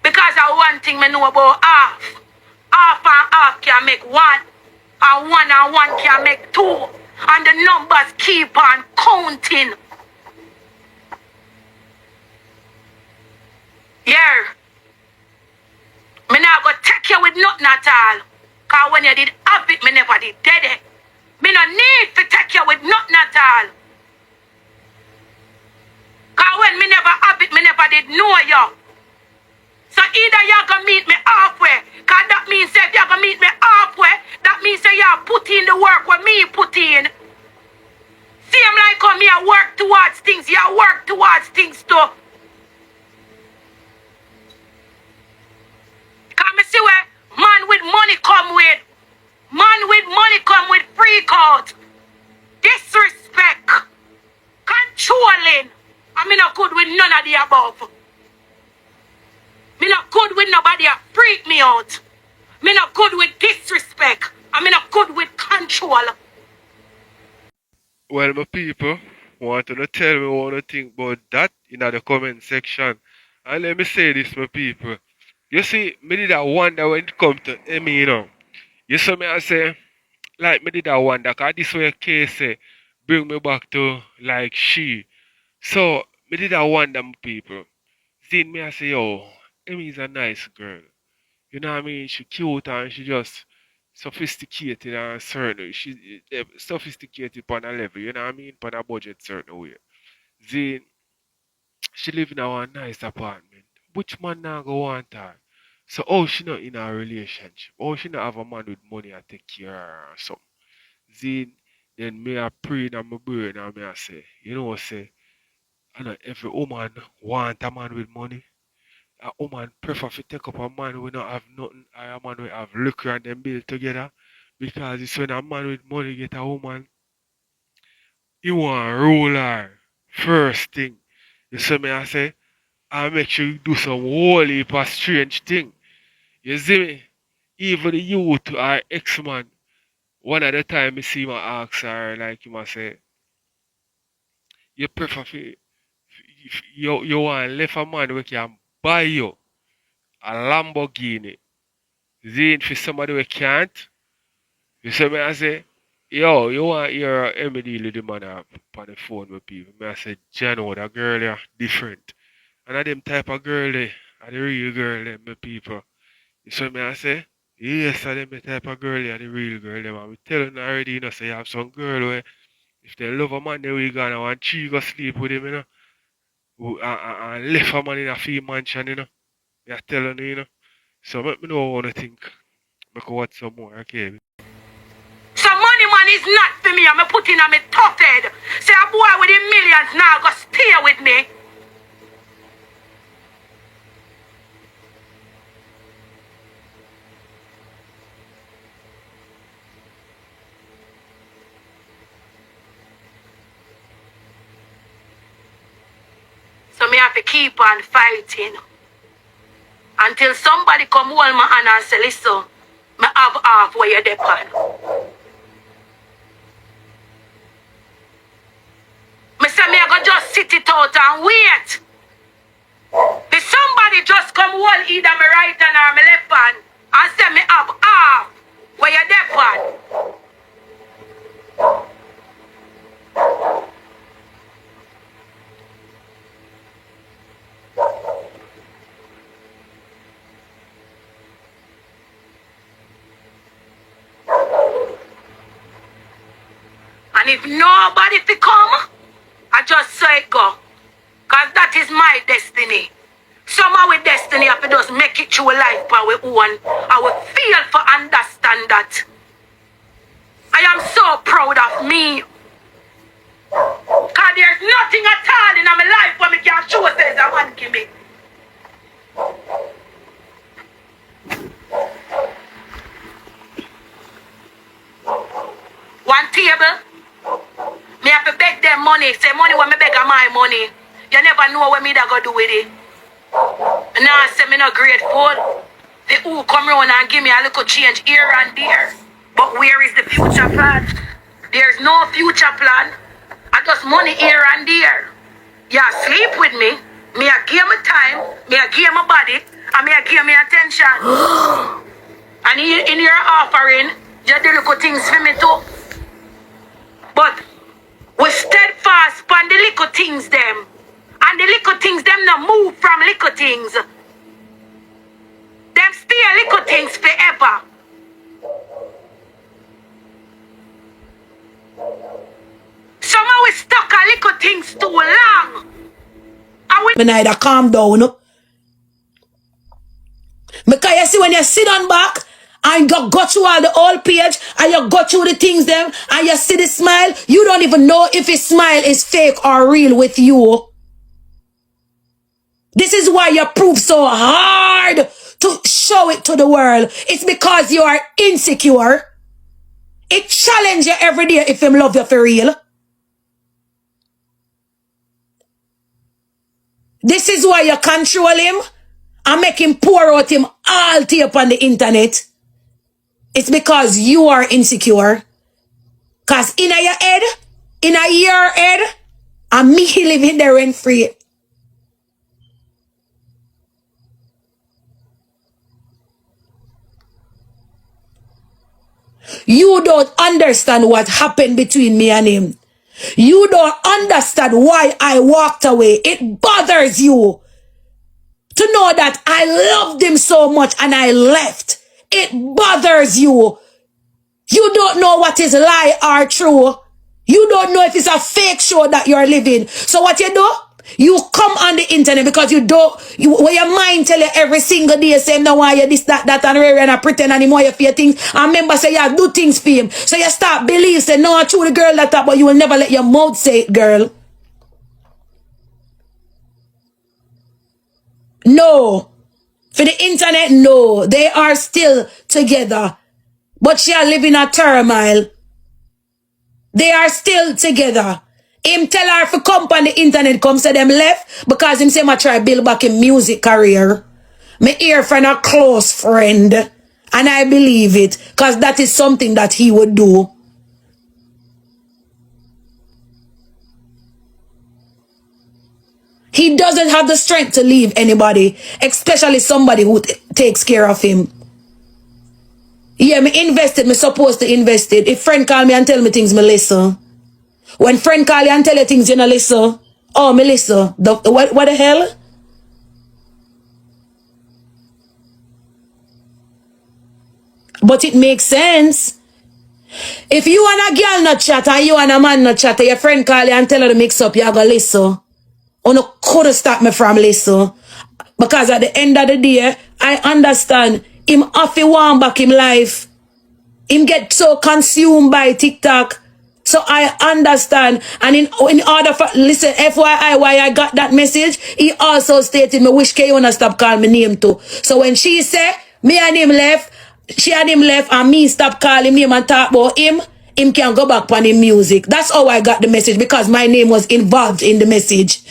Speaker 4: Because I one thing me know about half. Half and half can make one. And one can make two. And the numbers keep on counting. Yeah. Me not go take you with nothing at all. Cause when you did have it, me never did dead it. Me no need to take you with nothing at all. Cause when me never have it, me never did know you. So either you're gonna meet me halfway, cause that means if you're gonna meet me halfway, that means that you put in the work what me put in. Same like how me I work towards things, you work towards things too. Cause me see where man with money come with. Man with money come with freak out. Disrespect. Controlling. I mean not good with none of the above. Me not good with nobody that freak me out. Me not good with disrespect. I mean not good with control.
Speaker 1: Well, my people, want to tell me what you think about that in the comment section. And let me say this, my people. You see, me did a wonder when it come to Emmy, you know. You saw me I say, like me did a wonder, cause this way case say, bring me back to like she. So, me did a wonder, my people. Then me I say, yo, Emmy is a nice girl. You know what I mean? She cute and she just sophisticated and certain. She sophisticated on a level, you know what I mean? On a budget certain way. Then she live in a nice apartment. Which man now go want her? So oh she not in a relationship. Oh she not have a man with money and take care of her or something. Then me I pray in my brain and me I say, you know what say? I know every woman want a man with money. A woman prefer to take up a man who not have nothing or a man who have liquor and them build together. Because it's when a man with money get a woman, he want rule her. First thing. You see me I say? I make sure you do some whole heap of strange thing. You see me? Even the youth or ex-man, one at a time you see my ask her like you must say, you prefer you want left a man who can buy you a Lamborghini. Then for somebody who can't, you see me I say, yo, you want your Emily the man up on the phone with people. Me I say, Jano, that girl there different. And I them type of girl there, are the real girl them my people. You see me I say, yes, I them the type of girl there, the real girl them. And we telling already, you know, say you have some girl where if they love a man, they will go and want she go sleep with him, you know. And left a man in a fee mansion, you know. Me I telling you, you know. So let me know what you think. Make a watch some more, okay?
Speaker 4: So money man is not for me. I'm putting on my tough head. Say a boy with the millions now go stay with me. So me have to keep on fighting. Until somebody come hold my hand and say, listen, me have half where you're depend. Me say me I go just sit it out and wait. If somebody just come hold either my right hand or my left hand and say me have half where you're depend. And if nobody to come, I just say it go. Because that is my destiny. Somehow with destiny, if it does make it through life by we own, I will feel for understand that. I am so proud of me. Because there's nothing at all in my life where me can show says a man give me. One table. Me have to beg them money. Say money when me beg are my money. You never know what me da go do with it. And now I say me not grateful. The who come round and give me a little change here and there. But where is the future plan? There's no future plan. I just money here and there. You sleep with me. Me I give me time. Me I give my body. And me I give me attention. And in your offering, you do little things for me too. But we steadfast on the little things them. And the little things them not move from little things. Them stay little things forever. Somehow we stuck on little things too long. And we
Speaker 5: neither calm down. Because you see when you sit on back and you go through all the old page and you go through the things them and you see the smile, you don't even know if his smile is fake or real with you. This is why you prove so hard to show it to the world. It's because you are insecure. It challenges you every day if him love you for real. This is why you control him and make him pour out him all tea up on the internet. It's because you are insecure. Because in your head, in your head, and me living there rent free. You don't understand what happened between me and him. You don't understand why I walked away. It bothers you to know that I loved him so much and I left. It bothers you. You don't know what is lie or true. You don't know if it's a fake show that you're living. So what you do? You come on the internet because you don't, when your mind tell you every single day, say, no, why you this, that, and rare, and I pretend anymore, you fear things. And remember, say, you do things for him. So you start believe, say, no, I true the girl that, but you will never let your mouth say it, girl. No. For the internet, no. They are still together. But she are living a turmoil. They are still together. Him tell her to come on the internet, come say them left, because him say I try build back his music career. Me hear from a close friend. And I believe it, because that is something that he would do. He doesn't have the strength to leave anybody, especially somebody who takes care of him. Yeah, me invested, me supposed to invest it. If friend call me and tell me things, me listen. When friend call you and tell you things, you know listen. Oh, me listen. What the hell? But it makes sense. If you and a girl not chat and you and a man not chat, and your friend call you and tell her to mix up, you go listen. Or no could stop me from listen. Because at the end of the day, I understand him have to want back him life. Him get so consumed by TikTok. So I understand. And in order for, listen, FYI, why I got that message, he also stated, me wish Kayona stop calling me name too. So when she said, me and him left, she and him left, and me stop calling him and talk about him can go back on his music. That's how I got the message, because my name was involved in the message.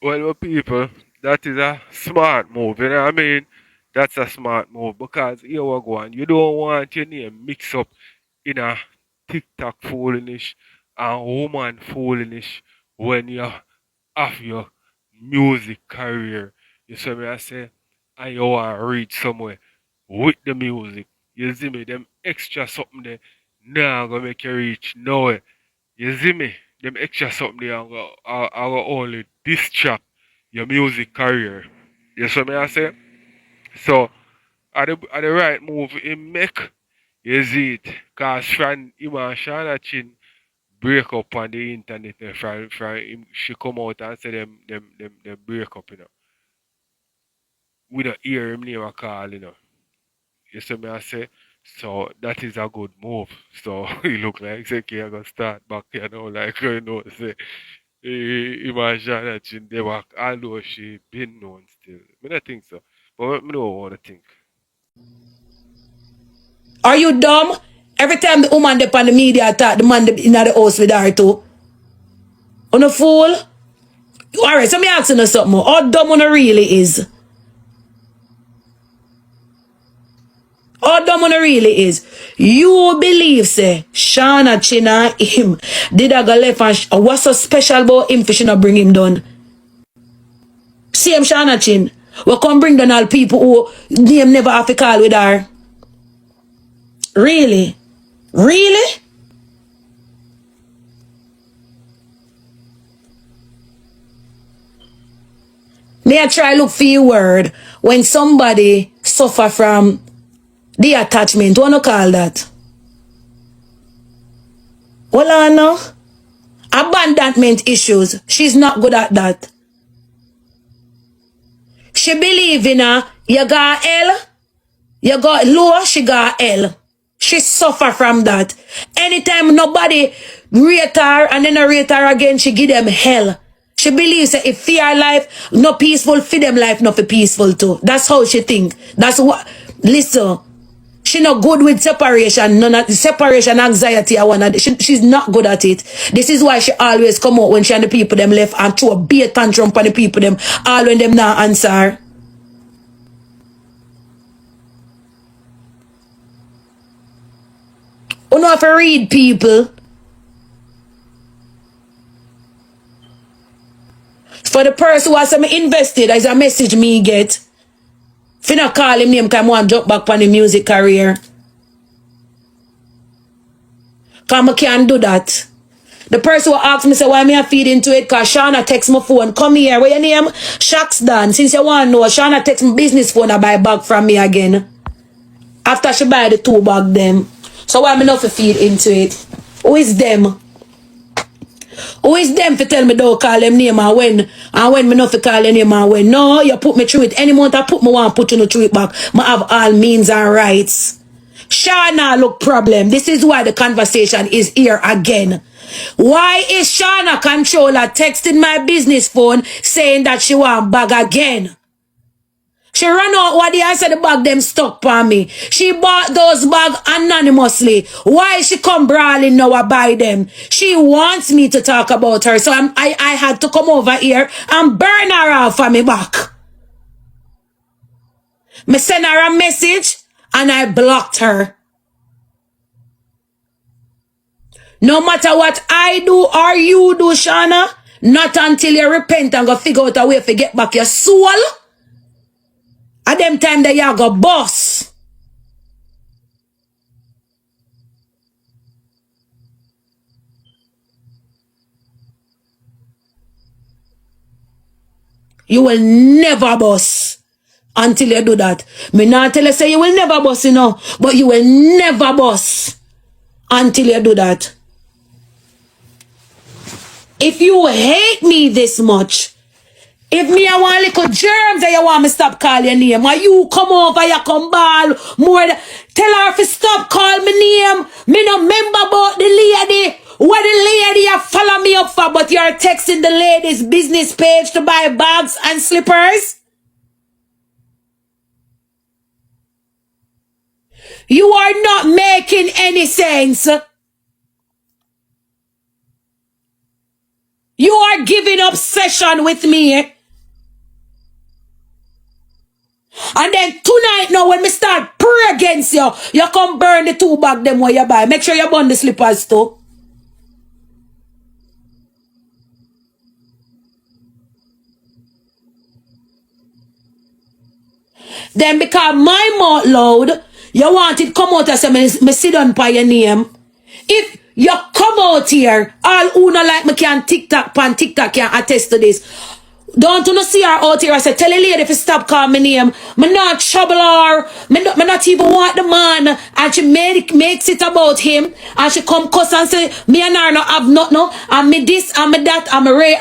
Speaker 1: Well, people, that is a smart move, you know what I mean? That's a smart move, because here we go on. You don't want your name mix up in a TikTok foolishness and woman foolishness when you have your music career. You see me I say, and you want to reach somewhere with the music. You see me, them extra something there now gonna make you reach nowhere. You see me? Them extra something there are go only distract your music career. You see me I say? So at the right move in make, you see it. Cause from him and Shauna Chin break up on the internet from him, she come out and say them break up, you know. We don't hear him name a call, you know. You see me I say? So that is a good move. So it look like say okay, I gonna start back, you know, like you know, say imagine that she they work although she been known still. I don't think so. But I don't want to think.
Speaker 5: Are you dumb? Every time the woman dey on the media talk, the man in the house with her too. On a fool? Alright, so me asking you something more. How dumb on really is? How dumb on really is? You believe, say, Shauna Chin and him did a go left and what's so special about him for she not bring him down? Same Shauna Chin. We come bring down all people who name never have to call with her. Really? Really? May I try look for your word when somebody suffer from the attachment. What do you call that? Well, I know. Abandonment issues. She's not good at that. She believe in her. You got L. You got low. She got L. She suffer from that. Anytime nobody rate her and then rate her again, she give them hell. She believes that if fear life no peaceful, for them life not for peaceful too. That's how she think. That's what. Listen, she not good with separation. None of the separation anxiety. She's not good at it. This is why she always come out when she and the people them left and throw a beat tantrum on the people them. All when them not answer. You know have to read people. For the person who has some invested, as a message me get. If you not call him name, come on jump back on the music career. Cause I can't do that. The person who asked me say why me I feed into it, cause Shauna text my phone. Come here, where your name? Shacks Dan. Since you want to know, Shauna text my business phone and buy bag from me again. After she buy the 2 bag them. So why me not to feed into it? Who is them? Who is them to tell me don't call them name and when me not to call them name and when? No, you put me through it. Any month I put me want put you through it back. I have all means and rights. Shauna look problem. This is why the conversation is here again. Why is Shauna Controlla texting my business phone saying that she want bag again? She ran out what the answer the bag them stuck on me. She bought those bags anonymously. Why she come brawling now I buy them? She wants me to talk about her. So I had to come over here and burn her off on me back. Me send her a message and I blocked her. No matter what I do or you do, Shauna, not until you repent and go figure out a way to get back your soul. At them time that you go boss. You will never boss until you do that. Me not tell you say you will never boss, you know, but you will never boss until you do that. If you hate me this much, if me I want little germs that you want me stop call your name, or you come over, you come ball more, tell her to stop call me name. Me no remember about the lady. What the lady you follow me up for, but you're texting the lady's business page to buy bags and slippers? You are not making any sense. You are giving up session with me. And then tonight now when me start pray against you, you come burn the 2 bag them where you buy. Make sure you burn the slippers too. Then because my mouth loud, you want it come out and say me sit down by your name. If you come out here, all who not like me can TikTok can attest to this. Don't you see her out here? I say, tell the lady if you stop calling me name. Me not trouble her. Me not even want the man. And she makes it about him. And she come cuss and say, me and her not have nothing. No. And me this, and me that, and me Ray,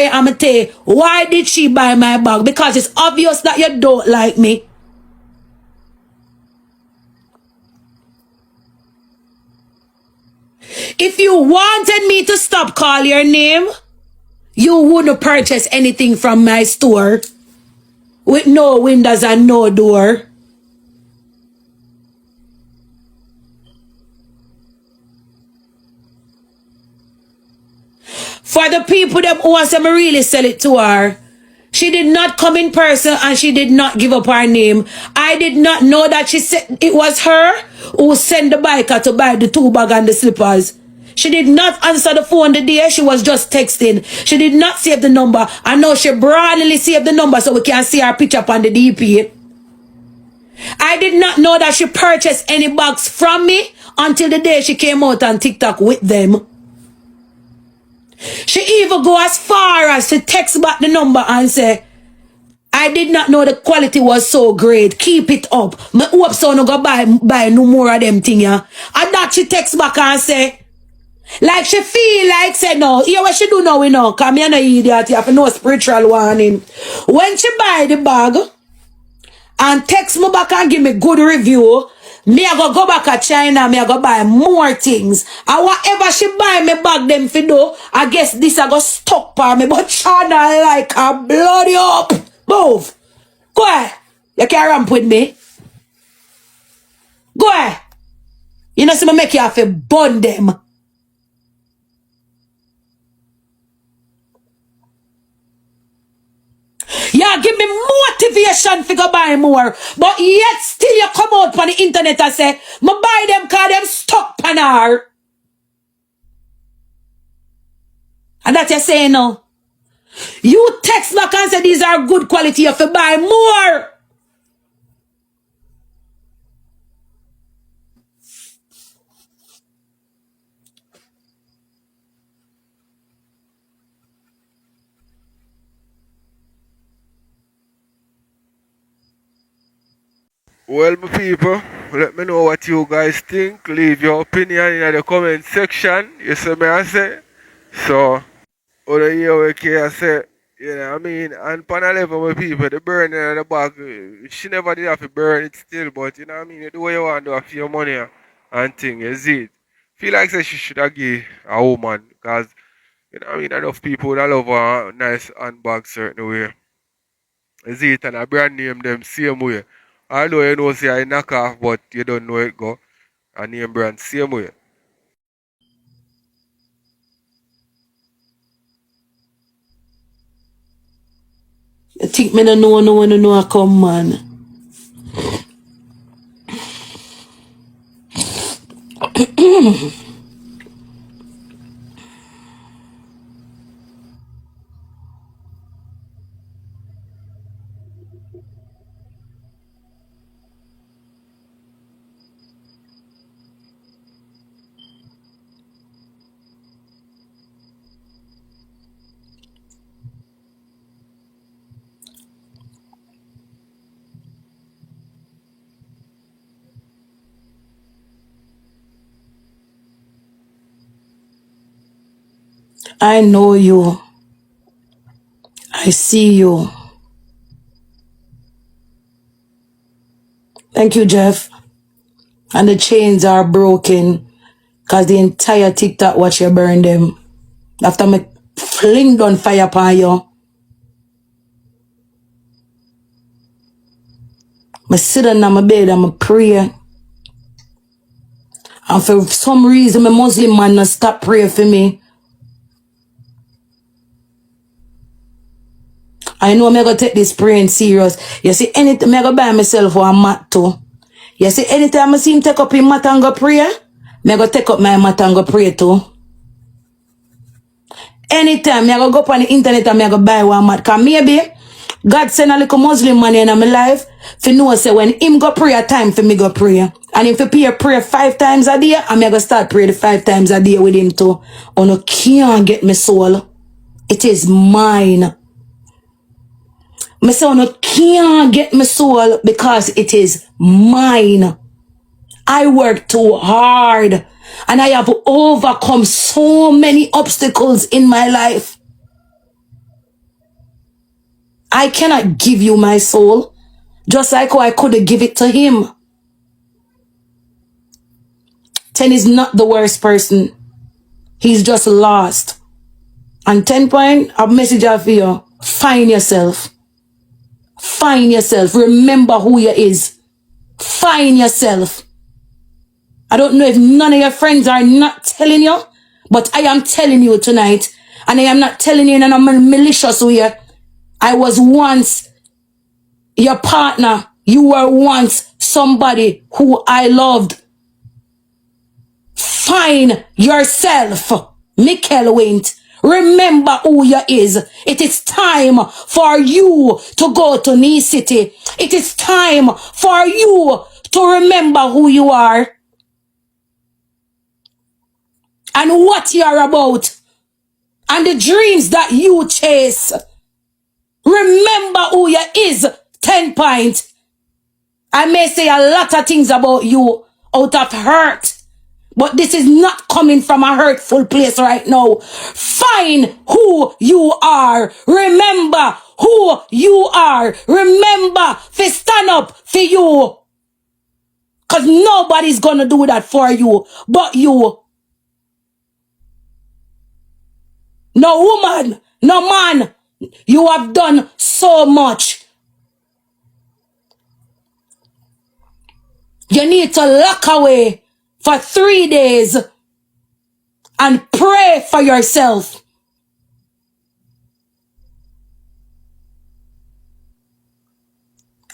Speaker 5: and me Tay. Why did she buy my bag? Because it's obvious that you don't like me. If you wanted me to stop calling your name, you wouldn't purchase anything from my store with no windows and no door. For the people that want to really sell it to her, she did not come in person and she did not give up her name. I did not know that she said it was her who sent the biker to buy the 2 bag and the slippers. She did not answer the phone the day. She was just texting. She did not save the number. I know she broadly saved the number so we can see her picture on the DP. I did not know that she purchased any bags from me until the day she came out on TikTok with them. She even go as far as to text back the number and say, I did not know the quality was so great. Keep it up. Me hope so no go buy no more of them thing, yeah. And that she text back and say, like she feel like say no. Hear what she do now, we know. Cause me no idiot, you have no spiritual warning. When she buy the bag and text me back and give me good review, me I go back to China, me I go buy more things. And whatever she buy me bag them for do, I guess this I go stuck for me. But China like a bloody up. Move. Go ahead. You can't ramp with me. Go ahead. You know see me make you have to burn them. Yeah, give me motivation to go buy more. But yet still you come out on the internet and say, me buy them cause them stuck on her. And that you say no. You text back and say these are good quality, you have to buy more.
Speaker 1: Well, my people, let me know what you guys think. Leave your opinion in the comment section. You see me I say? So, other year I say, you know what I mean? And pan 11 my people, the burning in the bag, she never did have to burn it still, but you know what I mean? You do what you want to do for your money and thing, you see it. Feel like say she should have give a woman, Because, you know what I mean, enough people that love a nice handbag certain way. Is it and a brand name them same way. Although you know say I knock off, but you don't know it go. A name brand same way.
Speaker 5: You think me no know I come, man. I know you. I see you. Thank you, Jeff. And the chains are broken because the entire TikTok watch you burn them. After me fling down fire upon you, I sit down on my bed and I pray. And for some reason, my Muslim man not stop praying for me. I know I'm going to take this praying serious. You see, anytime I'm going to buy myself a mat too. You see, anytime I see him take up his mat and go pray, I'm going to take up my mat and go pray too. Anytime I go up on the internet and I go buy one mat. Because maybe God send a little Muslim man in my life to know say when him go pray a time for me go pray. And if you pray 5 times a day, I'm going to start pray the 5 times a day with him too. Oh no, can't get my soul. It is mine. My son can't get my soul because it is mine. I work too hard and I have overcome so many obstacles in my life. I cannot give you my soul just like how I could have give it to him. 10 is not the worst person. He's just lost. And 10 point, a message for you. Find yourself. Find yourself. Remember who you is. Find yourself. I don't know if none of your friends are not telling you, but I am telling you tonight. And I am not telling you in a malicious way. I was once your partner. You were once somebody who I loved. Find yourself. Mikkel Wint. Remember who you is. It is time for you to go to Knee City. It is time for you to remember who you are. And what you're about. And the dreams that you chase. Remember who you is. 10 point. I may say a lot of things about you out of hurt. But this is not coming from a hurtful place right now. Find who you are. Remember who you are. Remember to stand up for you. Because nobody's going to do that for you but you. No woman, no man. You have done so much. You need to lock away for 3 days and pray for yourself.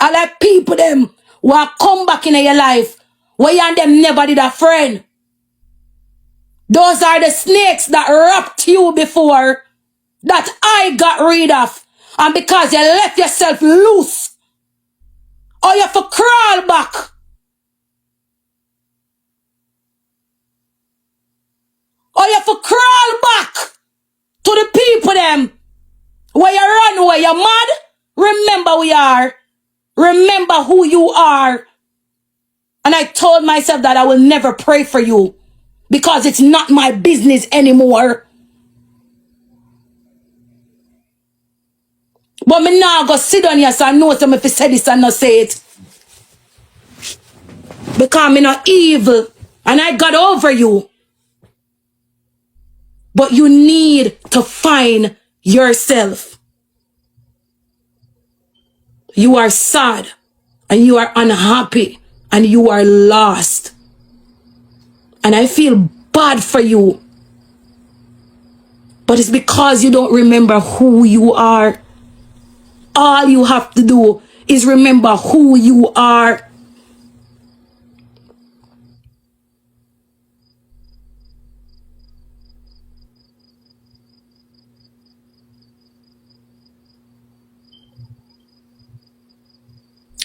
Speaker 5: I like people them who have come back in your life where you and them never did a friend. Those are the snakes that wrapped you before that I got rid of. And because you left yourself loose, or you have to crawl back. Or you have to crawl back to the people them where you run, where you're mad. Remember who you are. Remember who you are. And I told myself that I will never pray for you because it's not my business anymore. But me now go sit down here so I know some if you say this and not say it. Because I'm not evil and I got over you. But you need to find yourself. You are sad and you are unhappy and you are lost. And I feel bad for you. But it's because you don't remember who you are. All you have to do is remember who you are.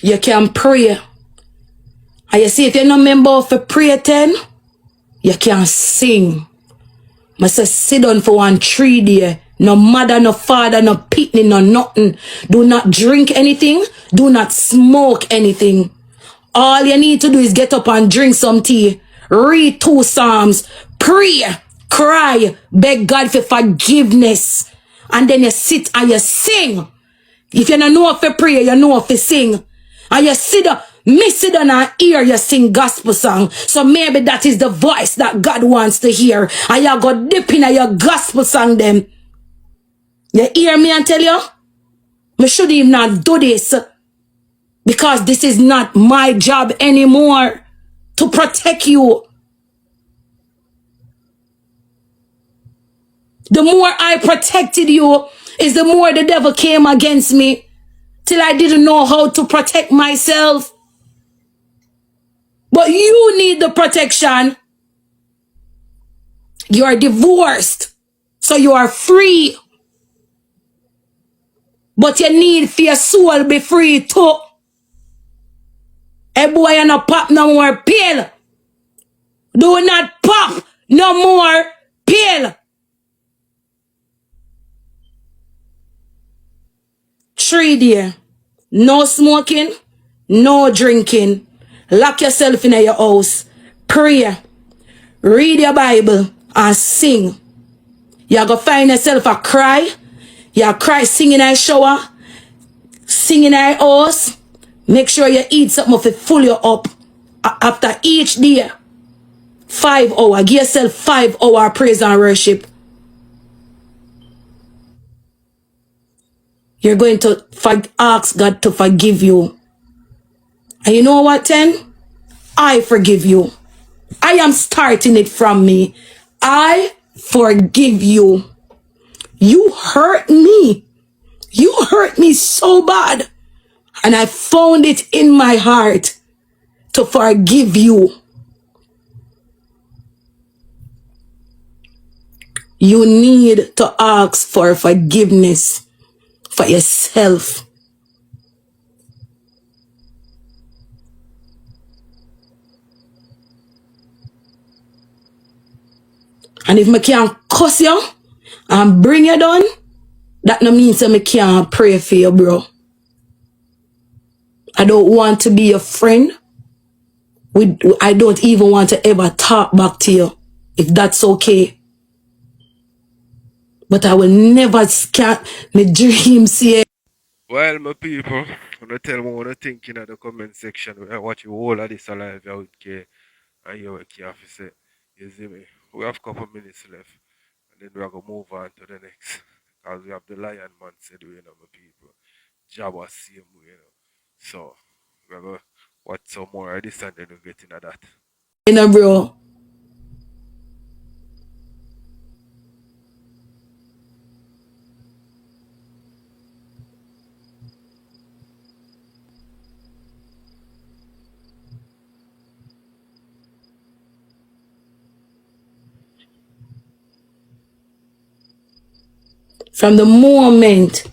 Speaker 5: You can pray. And you see, if you're not member for pray 10, you can sing. I say sit down for 1 3 days. No mother, no father, no pitney, no nothing. Do not drink anything. Do not smoke anything. All you need to do is get up and drink some tea. Read 2 Psalms. Pray. Cry. Beg God for forgiveness. And then you sit and you sing. If you don't know how to pray, you know how to sing. And you sit down, sit down and hear you sing gospel song. So maybe that is the voice that God wants to hear. And you go dip in your gospel song them. You hear me and tell you? I shouldn't even not do this. Because this is not my job anymore to protect you. The more I protected you, is the more the devil came against me. Till I didn't know how to protect myself. But you need the protection. You are divorced. So you are free. But you need for your soul be free too. Hey boy, you not pop no more pill. Do not pop no more pill. 3 days. No smoking. No drinking. Lock yourself in your house. Pray. Read your Bible. And sing. You go find yourself a cry. You cry singing in a shower. Singing in a house. Make sure you eat something to fill you up. After each day. 5 hours. Give yourself 5 hours praise and worship. You're going to ask God to forgive you. And you know what, 10? I forgive you. I am starting it from me. I forgive you. You hurt me. You hurt me so bad. And I found it in my heart to forgive you. You need to ask for forgiveness for yourself. And if I can't cuss you and bring you down, that no means that I can't pray for you, bro. I don't want to be your friend. I don't even want to ever talk back to you, if that's okay. But I will never scare my dreams here.
Speaker 1: Well, my people, I'm going to tell me what you think in the comment section. I watch you all of this alive out here. And you what you have to say. You see me? We have a couple minutes left. And then we're going to move on to the next. Because we have the Lion Man said, you know, my people. Jabba same way, you know. So, we're going to watch some more of this and then we'll get into that.
Speaker 5: You know, bro. From the moment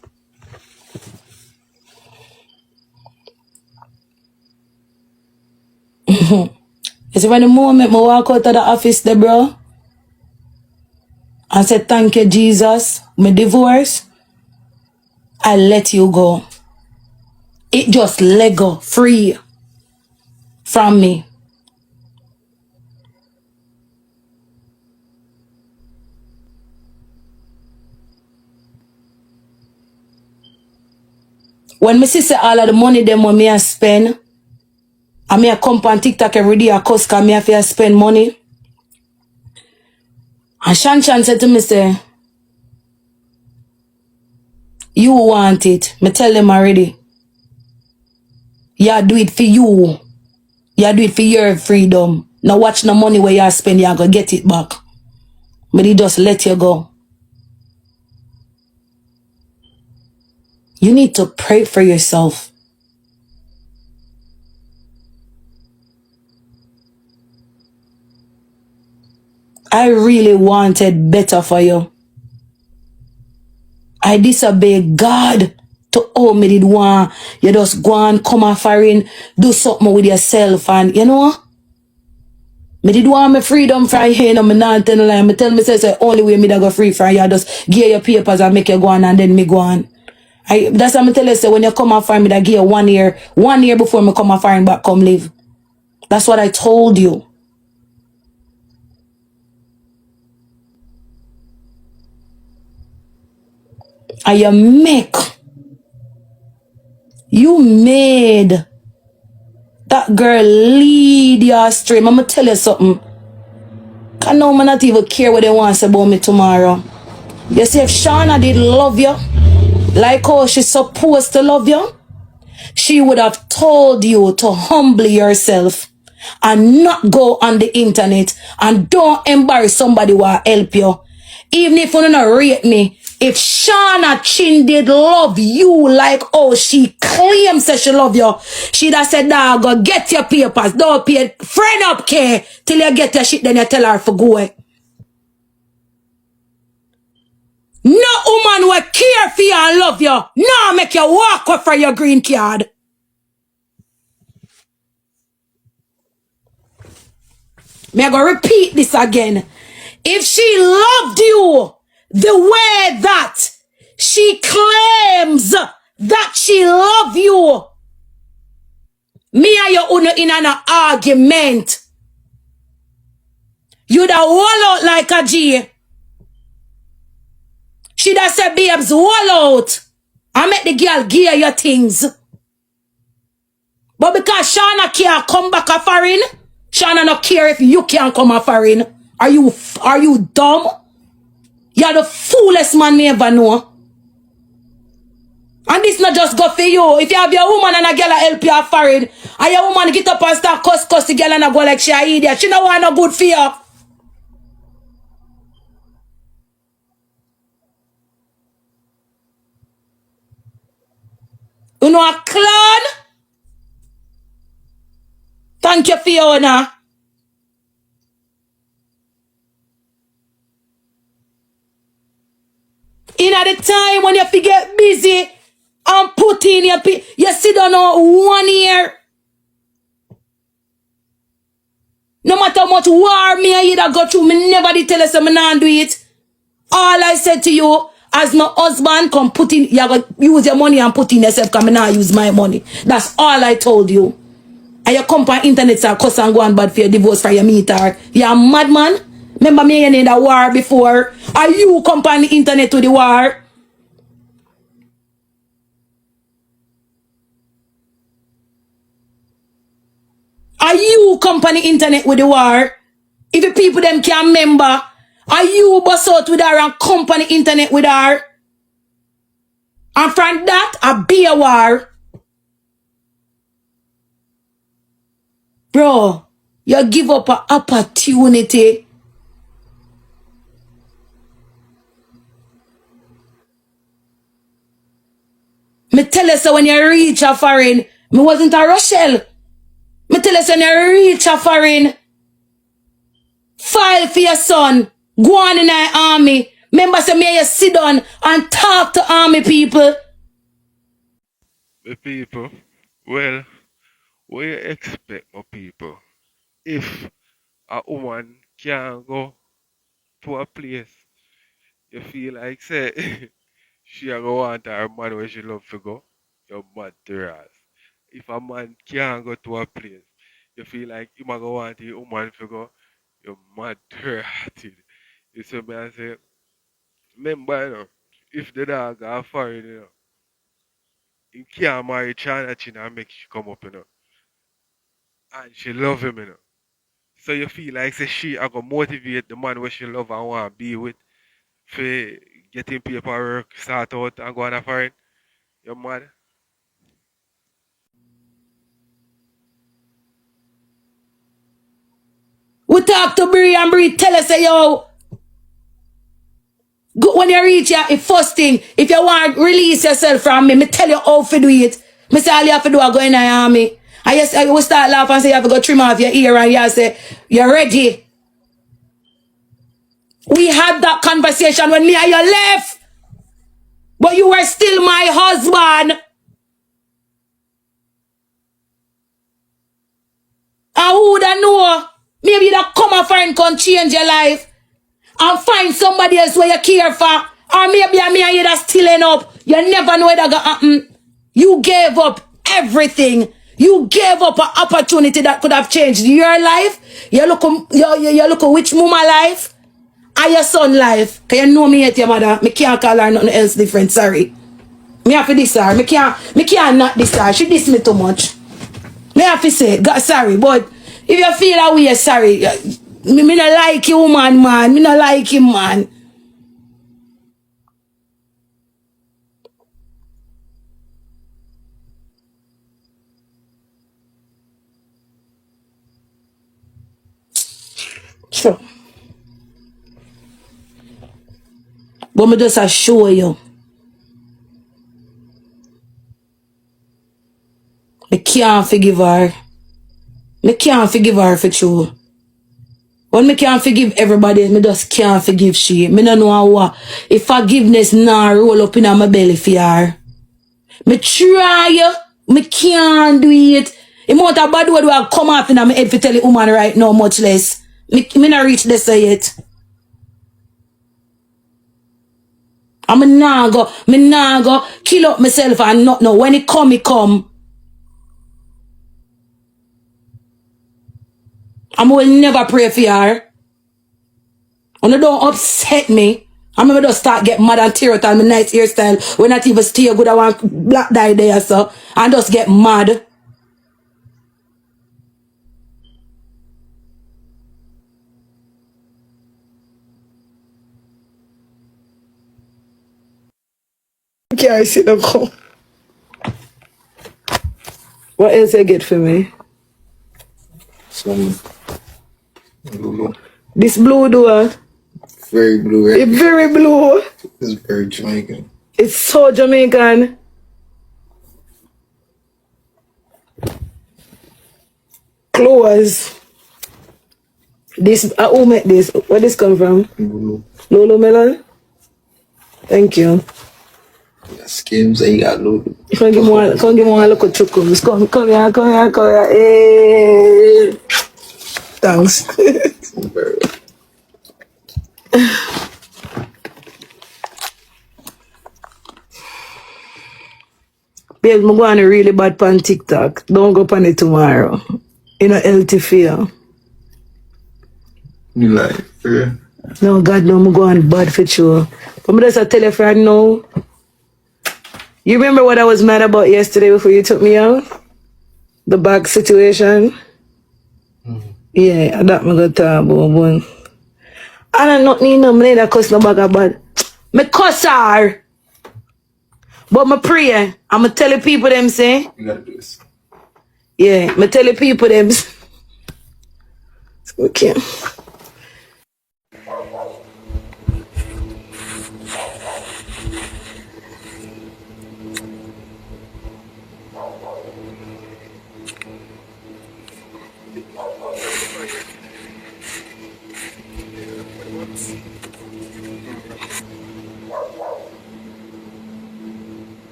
Speaker 5: it's from the moment I walk out of the office there, bro, and said, thank you, Jesus, my divorce, I let you go. It just let go, free from me. When me see all of the money them when me I spend, and me I come on TikTok every day, I cuss cause me have to spend money. And Shan said to me, say, you want it. Me tell them already. You do it for you. You do it for your freedom. Now watch the money where you spend, you go get it back. But he just let you go. You need to pray for yourself. I really wanted better for you. I disobeyed God to oh me did want you just go and come off foreign, do something with yourself, and you know me did want my freedom from here, and me not tell lie. Me tell me say only way me da go free from you just give your papers and make you go on and then me go on. That's what I tell you, say when you come off foreign, me da give you 1 year. 1 year before me come off foreign back come live. That's what I told you. And you made that girl lead you astray. I'm gonna tell you something. I know I not even care what they want to say about me tomorrow. You see, if Shauna did love you, like how she's supposed to love you, she would have told you to humble yourself and not go on the internet and don't embarrass somebody who will help you. Even if you don't rate me, if Shauna Chin did love you like oh she claims that she love you, she'd have said, dawg, go get your papers, don't pay, friend up care till you get your shit, then you tell her for go away. No woman will care for you and love you. No make you walk up for your green card. Me I go repeat this again. If she loved you the way that she claims that she love you, me and you in an argument, you'd have wall out like a G. She'd have said, babes, wall out. I make the girl gear your things. But because Shauna can't come back a foreign, Shauna not care if you can't come a foreign. Are you dumb? You're the foolest man me ever know. And this not just go for you. If you have your woman and a girl help you a foreign, and your woman get up and start cuss the girl and a go like she a idiot, she don't want no good for you. You know a clown? Thank you, Fiona. In at the time when you get busy and put in you sit down on 1 year. No matter how much war me and you that go through, me never did tell you so me not do it. All I said to you, as my husband come put in, you gotta use your money and put in yourself because me not use my money. That's all I told you. And you come on internet so cuss and go on bad for your divorce for your meter. You're a madman. Remember me in the war before? Are you come on the internet to the war? Are you come on the internet with the war? If the people them can remember, are you bust out with her and come on the internet with her? And from that, a be a war. Bro, you give up an opportunity. Me tell you so when you reach a foreign, me wasn't a Rochelle. Me tell you so when you reach a foreign, file for your son, go on in the army. Remember say me you sit down and talk to army people.
Speaker 1: The people, well, what you expect, my people? If a woman can go to a place, you feel like, say, she a go want her man where she love to go, you're mad to her ass. If a man can't go to a place, you feel like you might go want the woman to go, you're mad to her hearted. You see me I say, remember, you know, if the dog are foreign, you know, he can't marry China Chin and make she come up, you know, and she love him, you know. So you feel like say she I go motivate the man where she love and want to be with for getting paperwork, start out and go on a foreign. You mad?
Speaker 5: We talk to Bree and Bree tell us, say, yo, go, when you reach here, if first thing, if you want to release yourself from me tell you how to do it. Me say all you have to do is go in the army. And yes, you will start laughing and say you have to go trim off your ear and you say, you're ready. We had that conversation when me and you left. But you were still my husband. And who would know? Maybe that come a friend can change your life and find somebody else where you care for. Or maybe me and you that stealing up. You never know that gonna happen. You gave up everything. You gave up an opportunity that could have changed your life. You look which mama life and your son life. Cause you know me hate your mother. Me can't call her nothing else different. Sorry. Me have to diss her. Me can't not diss her. She diss me too much. Me have to say, God, sorry, but if you feel that way, sorry. Me not like you, man. Me not like him, man. Sure. But me just assure you. Me can't forgive her. Me can't forgive her for true. When me can't forgive everybody, me just can't forgive she. Me no know what. If forgiveness nah roll up in my belly for her. Me try, me can't do it. The amount of bad word will come off in my head for tell the woman right now, much less. Me not reach this yet. And me nah go kill up myself and not know. When it come, it come. I will never pray for her. And don't upset me. I remember just start get mad and tear out on my nice hairstyle. When not even stay good, I want black dye there, so. And just get mad. Can't sit down. What else you get for me?
Speaker 3: Some blue.
Speaker 5: This blue door.
Speaker 3: Very blue, right?
Speaker 5: It's very blue.
Speaker 3: It's very Jamaican.
Speaker 5: It's so Jamaican. Clothes. This, who made this? Where this come from?
Speaker 3: Blue.
Speaker 5: Lolo Melon? Thank you.
Speaker 3: Yeah, skims, you got Lulu.
Speaker 5: Come give me one look at chocos. Come here. Hey. Thanks.
Speaker 3: Very
Speaker 5: Babe, I'm going to really bad pan TikTok. Don't go pan it tomorrow. You know, healthy fear.
Speaker 3: You like, yeah.
Speaker 5: No, God, no, I'm going bad for sure. But I just tell your friend now. You remember what I was mad about yesterday before you took me out? The bag situation? Yeah, that I'm going to talk about. I don't not need no money that cuss no bag of bad. Me cuss her. But me pray. I'ma tell the people them say.
Speaker 3: You gotta do this.
Speaker 5: Yeah, me tell the people them. Okay.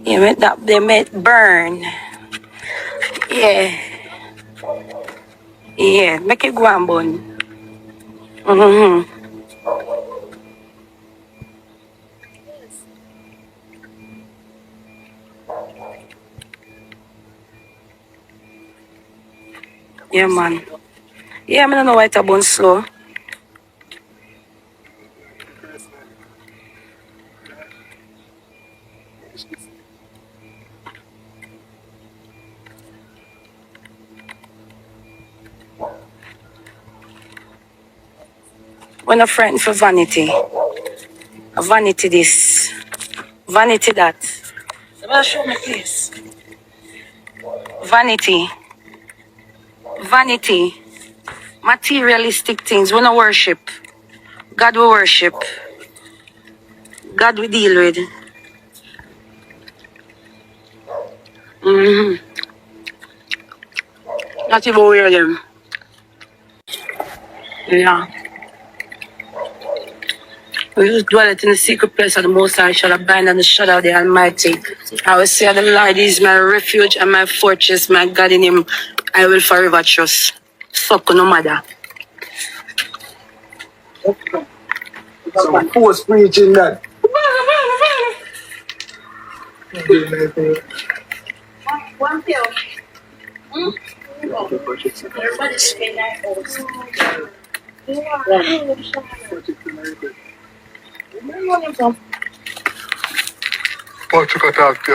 Speaker 6: Yeah, they made burn. Yeah. Yeah, make it go on bun. Yeah, man. Yeah, I don't know why it's a bun slow. When a friend for vanity. Vanity this. Vanity that. Well, show me please. Vanity. Vanity. Materialistic things. We no worship. God we worship. God we deal with. Not even wear them. Yeah. We just dwell it in the secret place of the Most High shall abide in the shadow of the Almighty. I will say the Lord is my refuge and my fortress, my God in him I will forever trust. Fuck no matter.
Speaker 3: Some force preaching that.
Speaker 4: One pill. Everybody's been at us.
Speaker 3: What you got to talk to?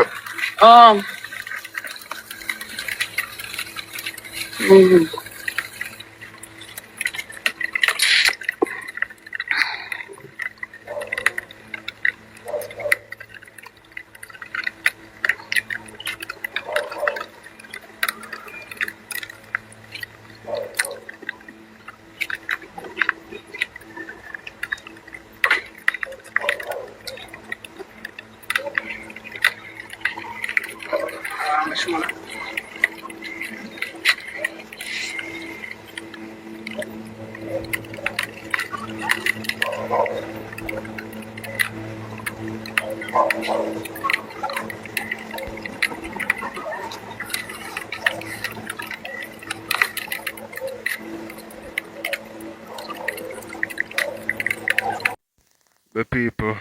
Speaker 1: The people,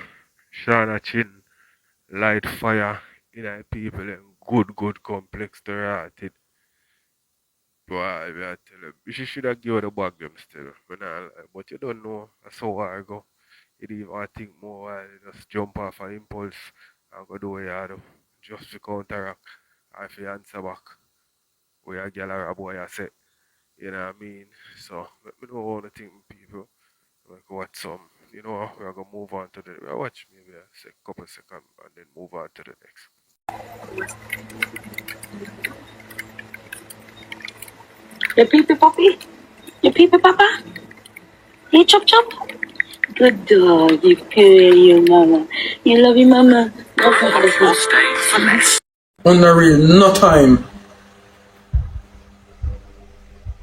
Speaker 1: Shauna Chin, light fire in the people and good complex to rotted. Boy, I tell you, you should have given the bag them still. But you don't know, that's how I go. You didn't even think more while you just jump off an impulse and go do what you have to. Just to counteract. I feel answer back. Where a girl or a boy I say. You know what I mean? So, let me know all the thing people. Like watch some, you know, we're gonna move on to the watch maybe a couple seconds and then move on to the next.
Speaker 6: You peepee puppy? You peepee papa? You chop chop? Good dog, you pay your mama. You love your mama.
Speaker 7: Under real, no time.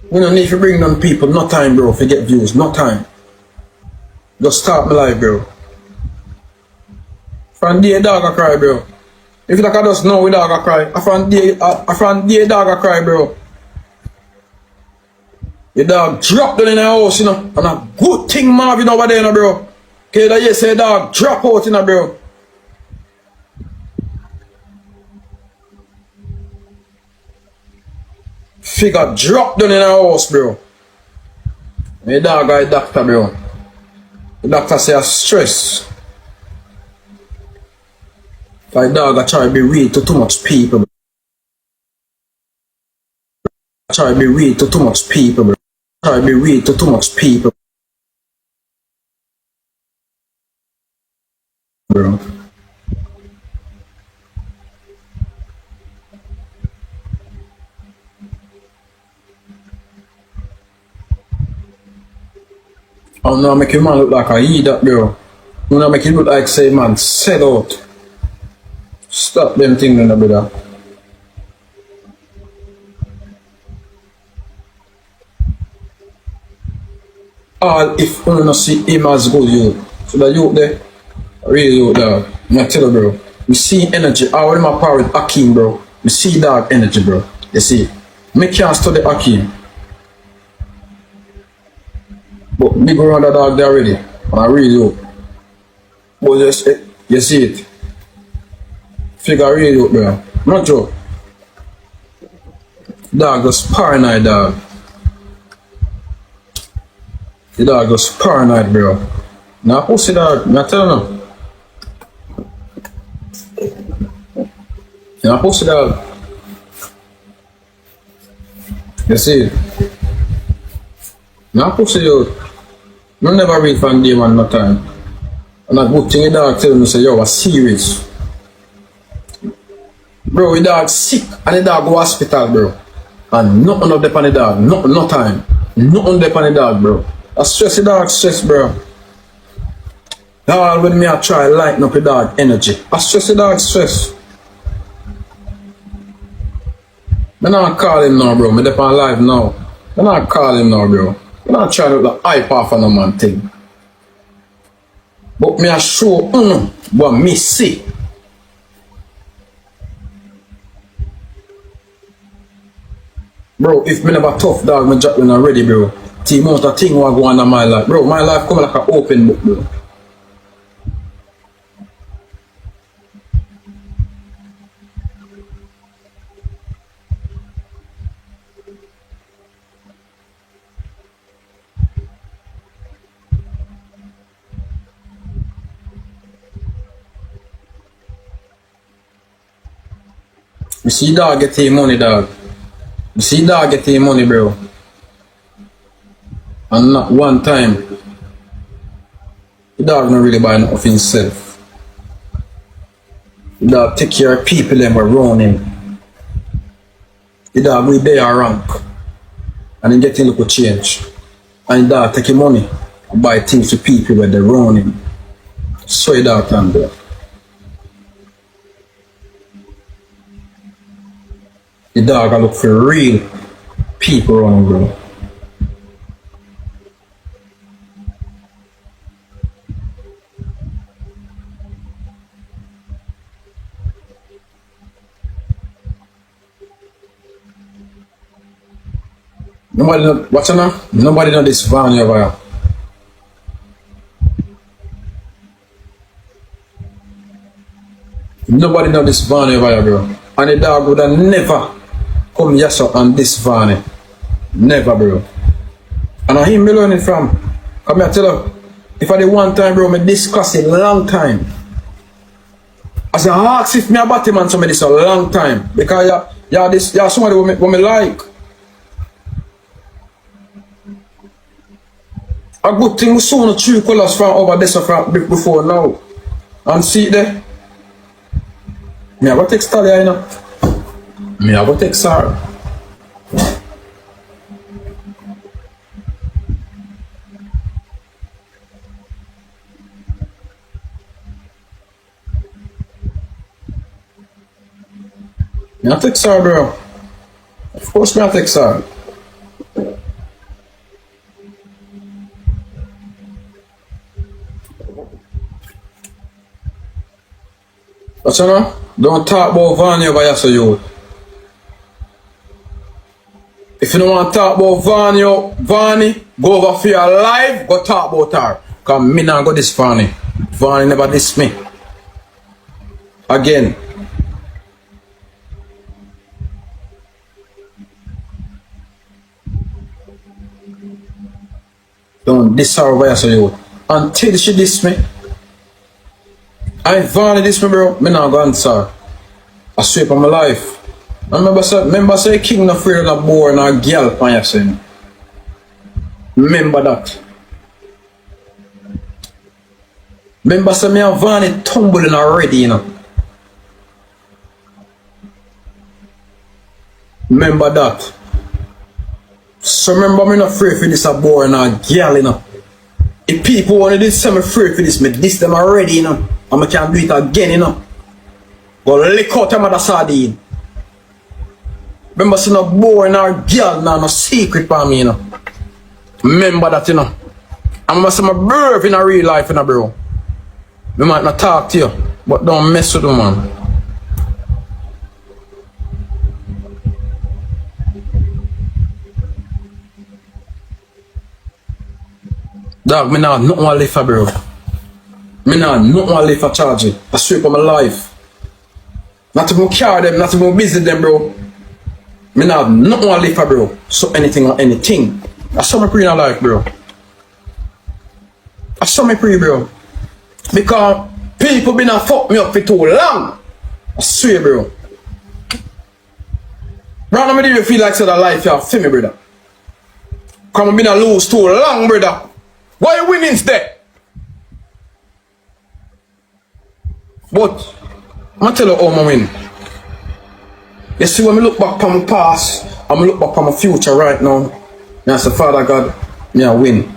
Speaker 7: We don't need to bring down people, no time, bro, if you get views, no time. Just start my life, bro. From day dog a cry, bro. If you like I just know we dog a cry, from day dog a cry, bro. Your dog drop down in the house, you know, and a good thing Marvin over there, you know, bro. Okay, that you say dog drop out, you know, bro. Figure drop down in the house, bro. My dog got a doctor, bro. The doctor say I'm stress. My dog I try to be real to too much people, bro. I try to be real to too much people, bro. I try to be real to too much people, bro. I'm not making man look like a idiot, bro. I'm not making look like say man sell out. Stop them things, brother. All if you don't see him as good you. So the youth there, really youth dog. I tell you, bro. We see energy. All them are power with Akeem, bro. We see dog energy, bro. You see. Me can't study Akeem. But big around the dog there already. And I really do. But you see it. Figure really out, bro. Not joke. Dog just paranoid, dog. The dog just paranoid, bro. Now pussy dog, I tell you now. Pussy dog. You see it? Now pussy out. I never read from day one no time. And a good thing the dog tell me say, yo, I'm serious. Bro, the dog sick and the dog go hospital, bro. And nothing up there on the dog, no time. Nothing there on the dog, bro. I stress the dog stress, bro. All when me I try lighten up the dog energy. I stress the dog stress. I not call him now, bro. Me dey on live now. I not call him now, bro. I not try to look like hype off on no man thing. But me I show what me see. Bro, if me never tough dog, me drop when already, bro. The amount of thing what go on in my life. Bro, my life come like an open book, bro. You see dog get his money, dog. You see dog get his money, bro. And not one time. The dog not really buy nothing for himself. The dog take care of people them around him. The dog will their rank. And he get a little change. And the dog take his money and buy things for people when they around him. So the dog can do. The dog I look for real people around, bro. Nobody know, what's your name? Nobody know this van over here. Nobody know this van over here, bro. And the dog would have never come yes on this van. Never, bro. And I him me learning from. Come here, tell you. If I did one time, bro, me discuss it a long time. As I ask if me a batty man somebody this a long time. Because you're somebody who me like. A good thing we saw the true colors from over this from before now. And see it there. Me have a text Talia, you know. Me have a text her. Me have text her, bro. Of course me have text her. What's you know? Don't talk about Vany over here, so you. If you don't want to talk about Vany, go over for your live, go talk about her. Because me not go this Vany. Vany never diss me. Again. Don't diss her over here, so you. Until she diss me. I Vany this me, bro. Me not go answer. I swear on my life. I remember say king not afraid of a boy and a girl on your son. Remember that. Remember say me and Vany tumbling already, you know. Remember that. So remember me not afraid for this a boy and a girl, you know. If people want to do something afraid for this, me diss them already, you know. And I can do it again, you know. Go lick out them other sardine. Remember, see no boy and no girl, no secret for me, you know. Remember that, you know. I remember see my birth in a real life, you know, bro. I might not talk to you, but don't mess with them, man. Dog, me not nothing to live for, bro. Me not nothing to live for charge it. I swear on my life. Not even care them, not even visit them, bro. Me not nothing to live for, bro. So anything or anything. I saw me pre in a life, bro. I saw me pre, bro. Because people been a fuck me up for too long. I swear, bro. Right now, me do you feel like so that life you have for me, brother. Because I been a lose too long, brother. Why you winning instead? But I'm tell you how I win. You see, when I look back on my past, and I look back on my future right now, I say, Father God, me I win.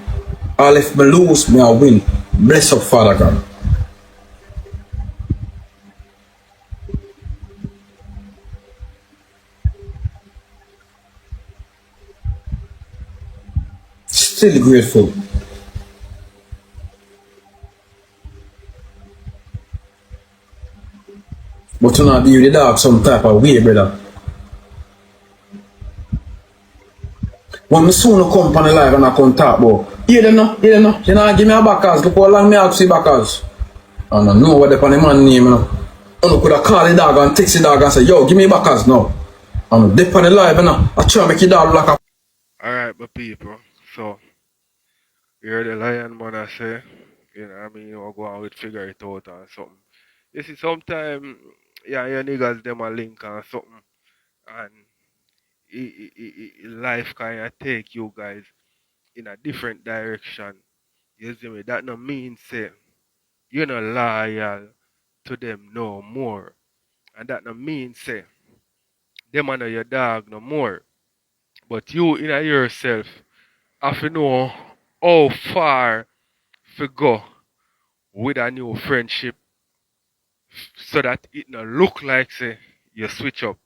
Speaker 7: All if me lose, me I win. Bless up, Father God. Still grateful. But you not deal with the dog some type of way, brother. When me soon come on the live and I come talk about, you know, you know give me a backers, look how long me have to see backers. And I know what the man name, you know. I could have called the dog and text the dog and say, yo, give me backers now. I'm deep on the live, you know. I try to make it dog like a...
Speaker 1: Alright, my people. So, you heard the lion man I say, you know what I mean, you go out with figure it out or something. You see, sometimes, yeah, your niggas, them a link or something, and life kind of take you guys in a different direction. You see me? That no mean say you're not loyal to them no more. And that no mean say them are not your dog no more. But you in yourself have to know how far to go with a new friendship so that it not look like say you switch up.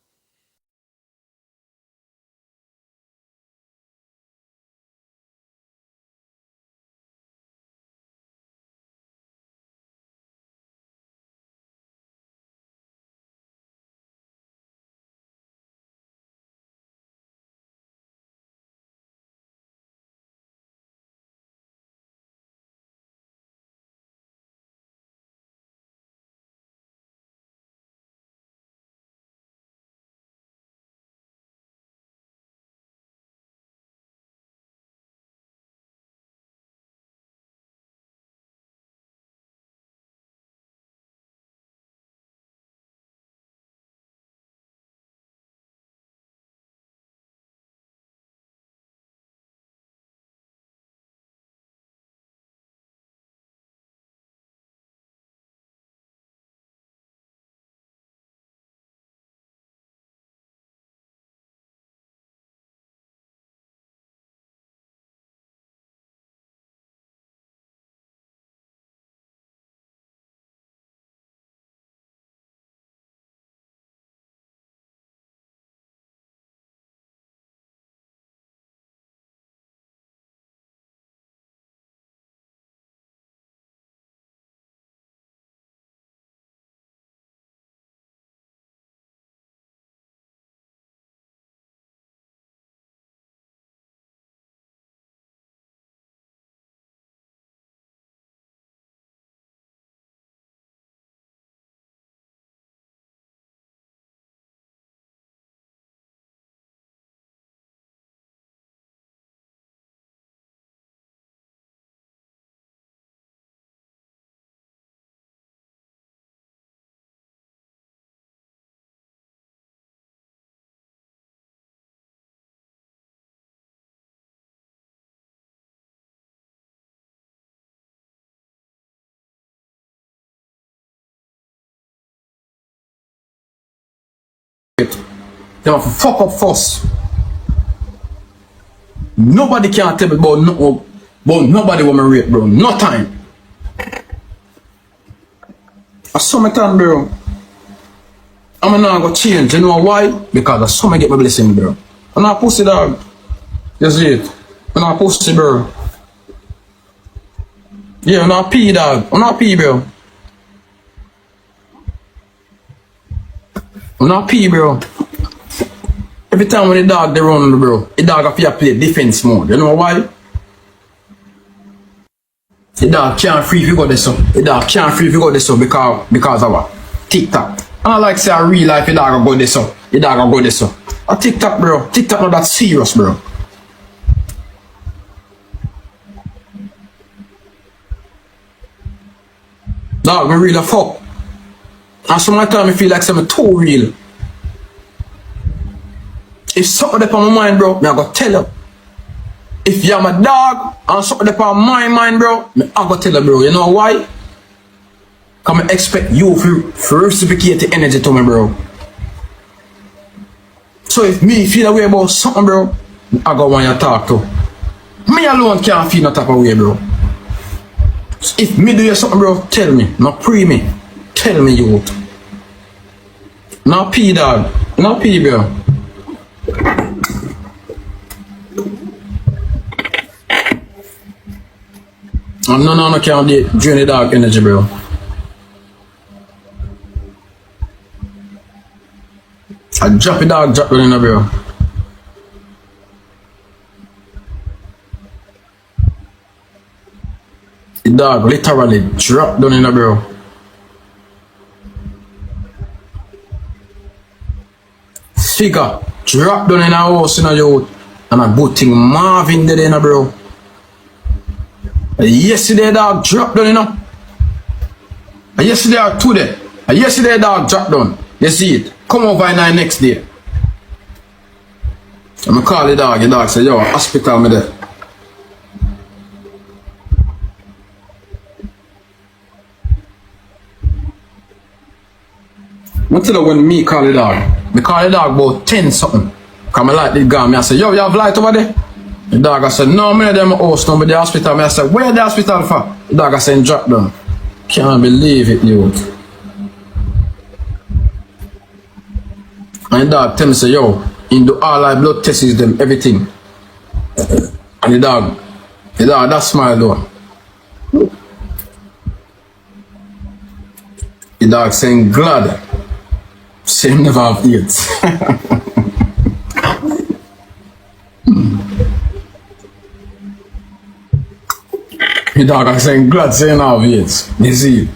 Speaker 7: They have to fuck up first. Nobody can tell me about nobody want me rate, bro. No time. I saw my time, bro. I'm not gonna change. You know why? Because I saw me get my blessing, bro. I'm not pussy, dog. You see it? I'm not pussy, bro. Yeah, I'm not pee, dog. I'm not pee, bro. I'm not pee, bro. Every time when the dog they run, bro, the dog have to play defense mode. You know why? The dog can't free if you go this up. The dog can't free if you go this up because of what? TikTok. And I like say a real life the dog will go this up. The dog will go this up. A TikTok, bro. TikTok not that serious, bro. Dog, me really fuck. And sometimes I feel like I'm too real. If something up on my mind, bro, me I go tell you. If you're my dog, and something upon my mind, bro, I go tell you, bro. You know why? Come and expect you to reciprocate the energy to me, bro. So if me feel a way about something, bro, I go want you to talk to. Me alone can't feel no type of way, bro. So if me do you something, bro, tell me. Not pre me. Tell me you. Not P, dog. Not P, bro. And no can't drain the dog energy, bro. I drop the dog, drop it in the bro. The dog literally drop down in the bro. Figure drop down in the house in the youth. And a good thing Marvin did in the bro. Yesterday dog drop down in the. Yesterday or today. Yesterday dog drop down. You see it. Come over in the next day. I'm call the dog say, yo, hospital me there. I tell you when me call the dog about 10 something. Come I like this guy, I say, yo, you have light over there? The dog I said, no, me them host no, but the hospital. I said, where the hospital for? The dog I said, drop down. Can't believe it, you. And the dog tell me, say, yo, in do all our blood tests them, everything. And the dog, that smile though. The dog saying glad. Say him never have AIDS. The dog is saying glad saying have AIDS. You see.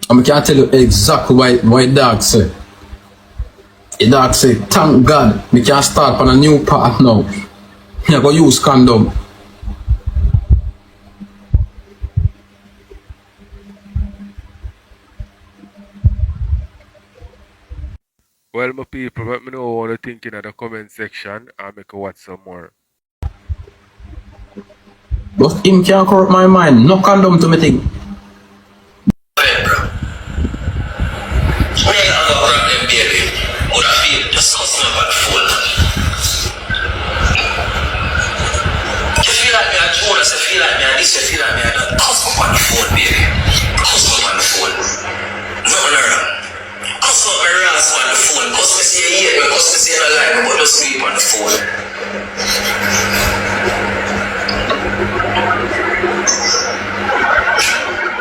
Speaker 7: And I can't tell you exactly why the dog say. The dog say, thank God, we can start on a new path now. You go use condom.
Speaker 1: Well, my people, let me know what you think in the comment section and make a watch some more.
Speaker 7: But him can't corrupt my mind. No condom to me thing.
Speaker 2: Feel like me and this, you feel like me and that. Cuss up on the phone, baby. Cuss up on the phone. Nothing around. Cuss up my ass on the phone. Cuss me say you hate me, cuss me say you don't like me, but just sleep on the phone.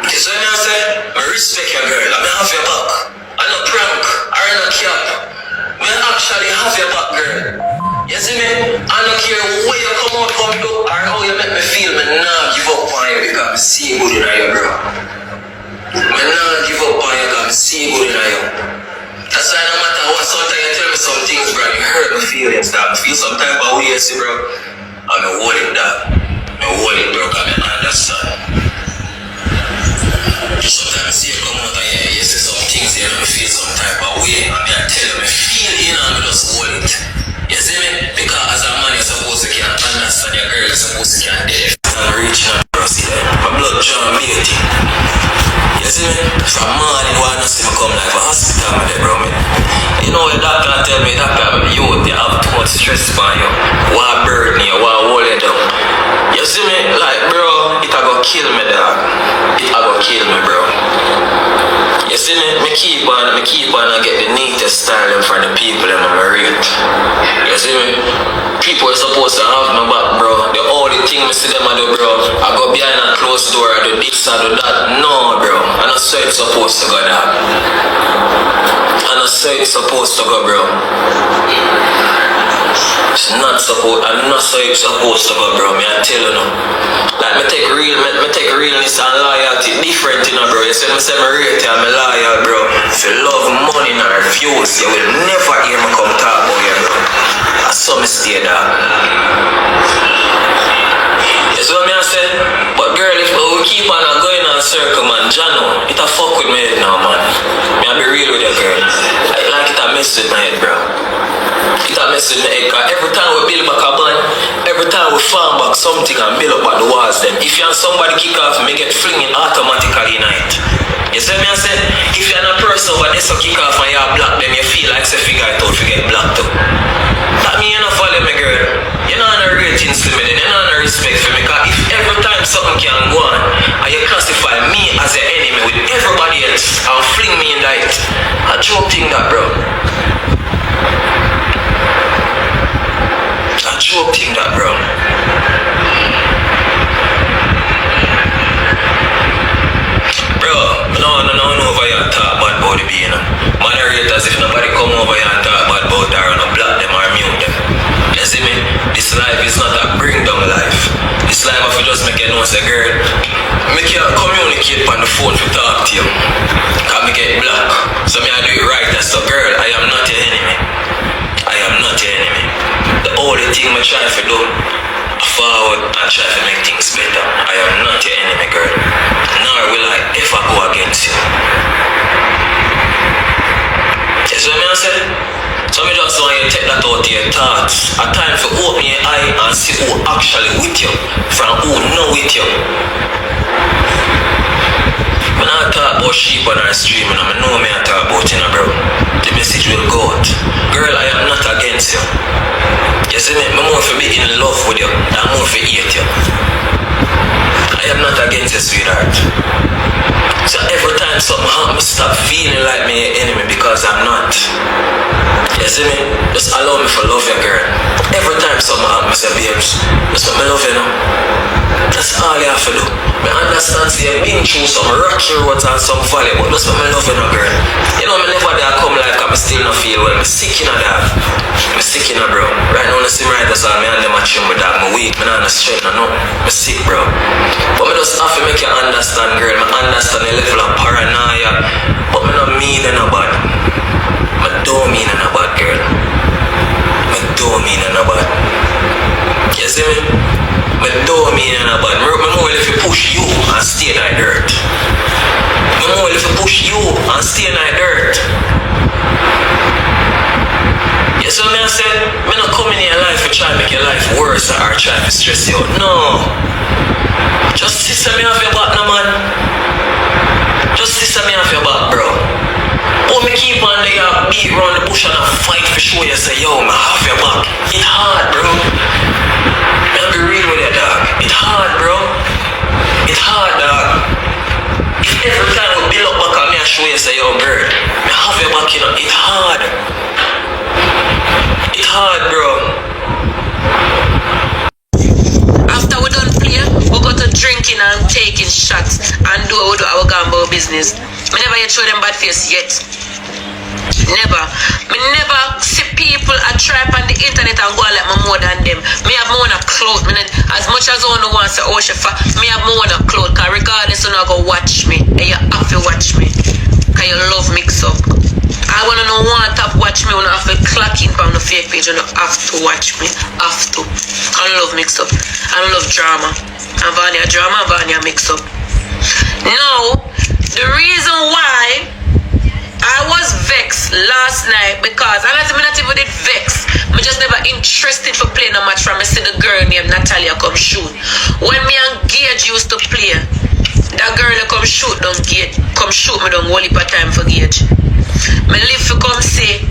Speaker 2: You see what I say? I respect your girl. I have your back. I'm not prank. I'm not cap. I actually have your back, girl. You see me? I don't care where you come out from to or how you make me feel, man. Nah, give up on you because I see good in you, bro. Man, nah, give up on you because I see good in you. That's why no matter what, sometimes you tell me some things, bro, you hurt my feelings, dog. I feel some type of way, you see, bro. I'm a hold it, dog. I hold it, bro, because I understand. Sometimes I see you come out and you say some things, you know, I feel some type of way. I mean, I tell you, I feel it, and I just hold it. You see me? Because as a man, you're supposed to can't understand your girl, you're supposed to can't date. I'm reaching out, bro, see that? My blood drawn me. You see me? From morning, why not see me come like a hospital with it, bro, man? You know, the doctor tell me, you have too much stress on you. Why burden you? Why hold you down? You see me? Like, bro, it a go kill me, dog. It a go kill me, bro. You see me? Me keep on and get the neatest style in front of the people and I'm rate. You see me? People are supposed to have my back, bro. The only thing I see them I do, bro, I go behind a closed door, I do this, I do that. No, bro. I'm not so it's supposed to go that. I'm not so it's supposed to go, bro. It's not supposed, I'm not so it's supposed to go, bro. Me I tell you now. Like me take realness and loyalty different, you know, bro. You see me say me rate you, I'm loyal, bro. If you love money and refuse, you will never hear me come talk about you, bro. I saw me stay there. You see what me I say? But girl, if we keep on going and circle, man. Jano, it a fuck with my head now, man. Me I be real with you, girl. Like it a mess with my head, bro. It a mess with my head, cause every time we build back a band, every time we farm back something and build up at the walls, them. If you and somebody kick off, me get flinging automatically in it. You see me I say? If you're a person over there so kick off and you're black, then you feel like say figure it out, forget black too. That mean you not follow me, girl. You know no ratings to me, then you know no respect for me, cause if every time something can go on, and you classify me as your enemy with everybody else, and fling me in that, I joke thing that, bro. I joke thing that, bro. Bro, no over here and talk bad about the being. Moderators, if nobody come over here and talk bad about her and block them or mute them. You see me? This life is not a bring down life. This life if you just make you know say, girl, make you communicate on the phone to talk to you. Cause me get blocked. So me I do it right. So girl, I am not your enemy. I am not your enemy. The only thing I try to do, forward and try to make things better. I am not your enemy, girl. Nor will I ever go against you. You see what I say? So I just want you to take that out of your thoughts. A time for open your eye and see who actually with you from who not with you. When I talk about sheep on our stream, and I know me I talk about it, bro. The message will go out. Girl, I am not against you. You see me? I'm more for being in love with you than more for hate you. I am not against you, sweetheart. So every time something happens, stop feeling like me your enemy because I'm not. You see me? Just allow me for love you, girl. Every time something happens, say, babes, just let me love you now. That's all you have to do. I understand, see, I've been through some rocky roads and some valley, but just let me love you now, girl. You know, me never there come life because I still not feel well. I'm sick in that. I'm sick in that, bro. Right now, I see me right, that's all me and them a trim with that. I'm weak, I'm not straight, no. I'm sick, bro. But I just have to make you understand, girl. I understand the level of paranoia, but I don't mean nobody. I don't mean nobody, girl. I don't mean nobody. You see me? I don't mean nobody. I'm more if you push you and stay in that dirt. I'm more if you push you and stay in that dirt. You see what I said? I'm not coming in your life to try to make your life worse or try to stress you out. No. Just sit me off your back, no man. Just sit me off your back, bro. Oh, me keep on there, beat around the bush and I fight for sure. You say, yo, man, have your back. It's hard, bro. I'll be real with you, dog. It's hard, bro. It's hard, dog. If every time we build up back on me and show you, say, yo, girl, I have your back, you know, it's hard. It's hard, bro.
Speaker 6: After we done play, we go to drinking and taking shots and do our gamble business. Me never yet show them bad face yet. Never. Me never see people a try on the internet and go like me more than them. Me have more on a clout. As much as I want to say, oh, Shefa, me have more on a clout. Because regardless, you not go watch me. And you have to watch me. Because you love mix up. I want to know one tap watch me. You don't have to clock in on the fake page. You don't have to watch me. Have to. I love mix up. I love drama. And Vanya drama, Vanya mix up. Now, the reason why I was vexed last night because I not even did vex. I just never interested for playing a match from me see the girl named Natalia come shoot. When me and Gage used to play, that girl that come shoot down Gage, come shoot me down only part time for Gage. Me live for come say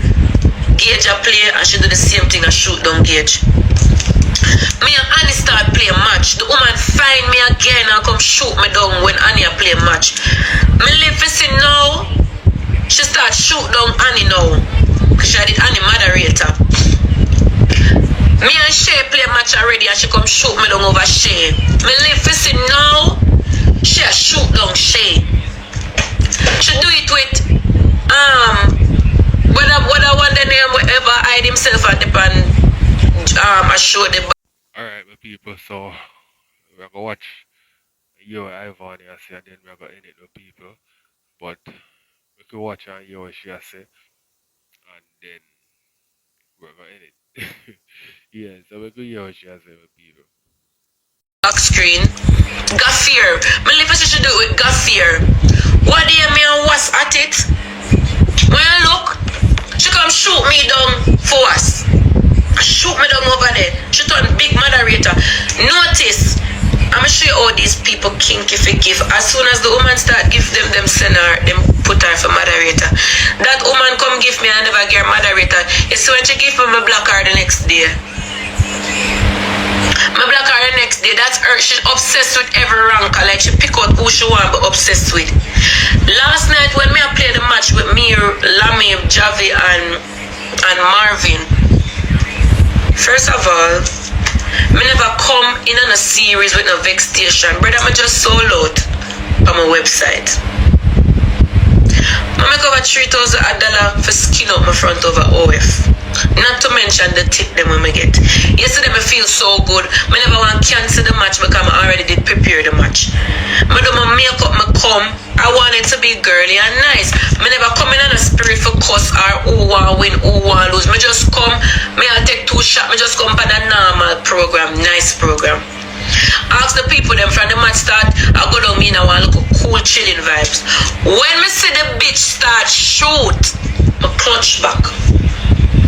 Speaker 6: Gage a play and she do the same thing and shoot down Gage. Me and Annie start play a match. The woman find me again and come shoot me down when Annie a play a match. Me live for see now. She start shoot down Annie now. Because she did Annie moderator. Me and Shay play a match already and she come shoot me down over Shay. Me live to see now. She a shoot down Shay. She do it with whether one the name whatever hide himself at the pan I show the
Speaker 1: Alright, my people, so we're gonna watch your Ivany and say, and then we're gonna end it with people. But we can watch and hear what she has say, and then we're gonna end it. Yeah, so we can hear what she has say with people.
Speaker 6: back screen. Got fear. Me live she
Speaker 2: do it with Gaffier. What do you mean was at it? When you look, she come shoot me down for us. Shoot me down over there. She turn big moderator. Notice, I'm gonna show you all these people kinky forgive. As soon as the woman start give them send her, them put her for moderator. That woman come give me, I never get moderator. It's when she give me my block her the next day. My block her the next day. That's her. She's obsessed with every ranker. Like she pick out who she want but obsessed with. Last night when me I played the match with Mir, Lamy, Javi and Marvin. First of all, me never come in on a series with no vexation. Brother, I'm just sold out on my website. I make over $3,000 for skin up my front over OF. Not to mention the tip them when I get. Yesterday I feel so good. I never want to cancel the match because I already did prepare the match. I do my makeup, I come. I want it to be girly and nice. I never come in on a spirit for cuss or who want win, who want lose. I just come, I take 2 shots, I just come for the normal program, nice program. Ask the people them from the match start, I go down me and I want to look cool chilling vibes. When me see the bitch start shoot, I clutch back.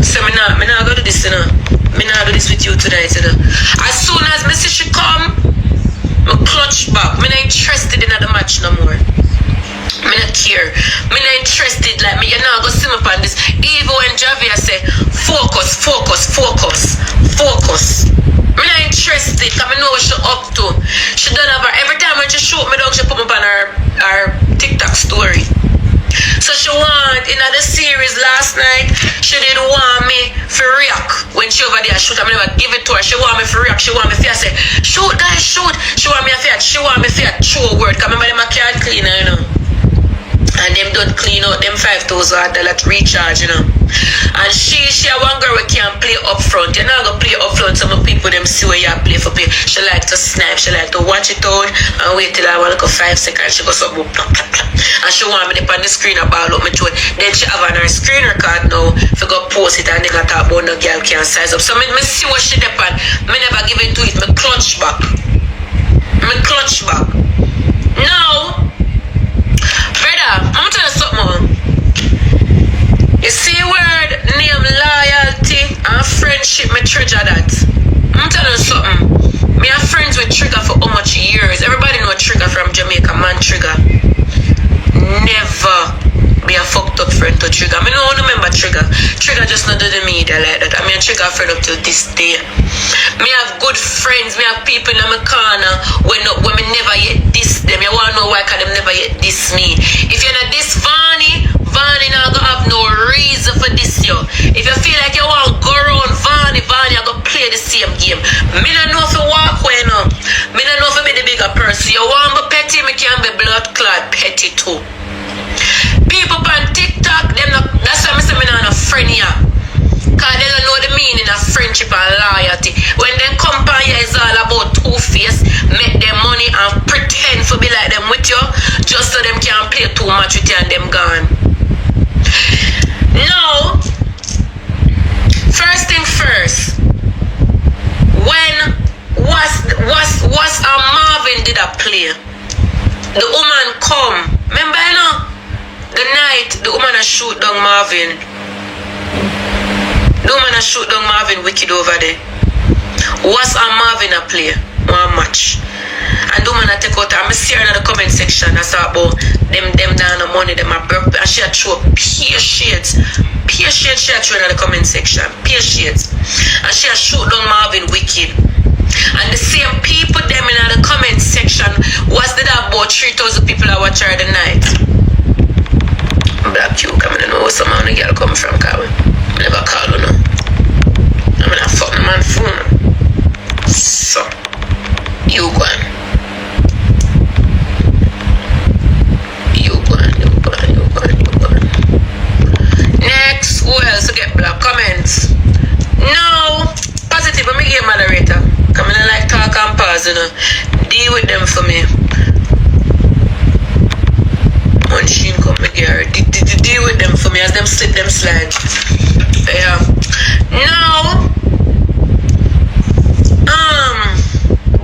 Speaker 2: So me not go do this, you know. Me not do this with you tonight, you know. As soon as me see she come, I clutch back. Me not interested in the match no more. Me not care. Me not interested. Like me, you know, go see me upon this. Even when Javier say, focus. Me not interested. Cause me know what she up to. She done have her. Every time when she shoot me down, she put me on her TikTok story. So she want, in the series last night, she did want me for react. When she over there shoot, I never give it to her. She want me for react. She want me for say, shoot guys, shoot. She want me for she want me for true word. Cause remember them a card cleaner, you know. And them don't clean out them $5,000 recharge, you know. And she a one girl we can play up front. You're not gonna play up front. Some people them see where you play for play. She like to snipe, she like to watch it out and wait till I want like 5 seconds. She goes up, plop, plop, plop. And she want me up on the screen about up me throat. Then she have on her screen record now. If you go post it and they got talk about no girl can size up. So me see what she dep on. Me never give it to it. Me clutch back. Now, brother, I'm gonna tell you something. You see word name loyalty and friendship, me trigger that. I'm telling you something. Me are friends with Trigger for how much years? Everybody know Trigger from Jamaica, man Trigger. Never be a fucked up friend to Trigger. I mean, no one remember Trigger. Trigger just not do the media like that. I mean, Trigger friend up till this day. Me have good friends. Me have people in my corner when me never yet diss them. You wanna know why? Cause them never yet diss me. If you're not diss Vany not gonna have no reason for this you. If you feel like you want to go around Vany are gonna play the same game. Me don't know if you walk away now. Me don't know if you be the bigger person. You want to be petty, me can be blood clot petty too. People on TikTok, that's why I say me not a friend here. Cause they don't know the meaning of friendship and loyalty. When they come on here, it's all about two-face, make them money and pretend to be like them with you, just so them can't play too much with you and them gone. Now, first thing first, when was Marvin did a play, the woman come. Remember, you know, the night the woman shoot down Marvin. The woman shoot down Marvin wicked over there. Was Marvin a play? One match. And the woman take out, I'm see her in the comment section. I saw about them down the money, them a broke, and she had throw pear shades. Pear shades she had throw in the comment section. Pear shades. And she had shoot down Marvin wicked. And the same people them in the comment section was there about 3,000 people that watch her the night. Black you come in and know where some of the girl come from, cause I never call her no. I mean I fuck the man phone. So you go on. Next, who else to get black comments? No, positive. Let me get moderator. Come in and like talk and pause, you know. Deal with them for me. Munchine come here. Deal with them for me as them slip them slide. Yeah. Now,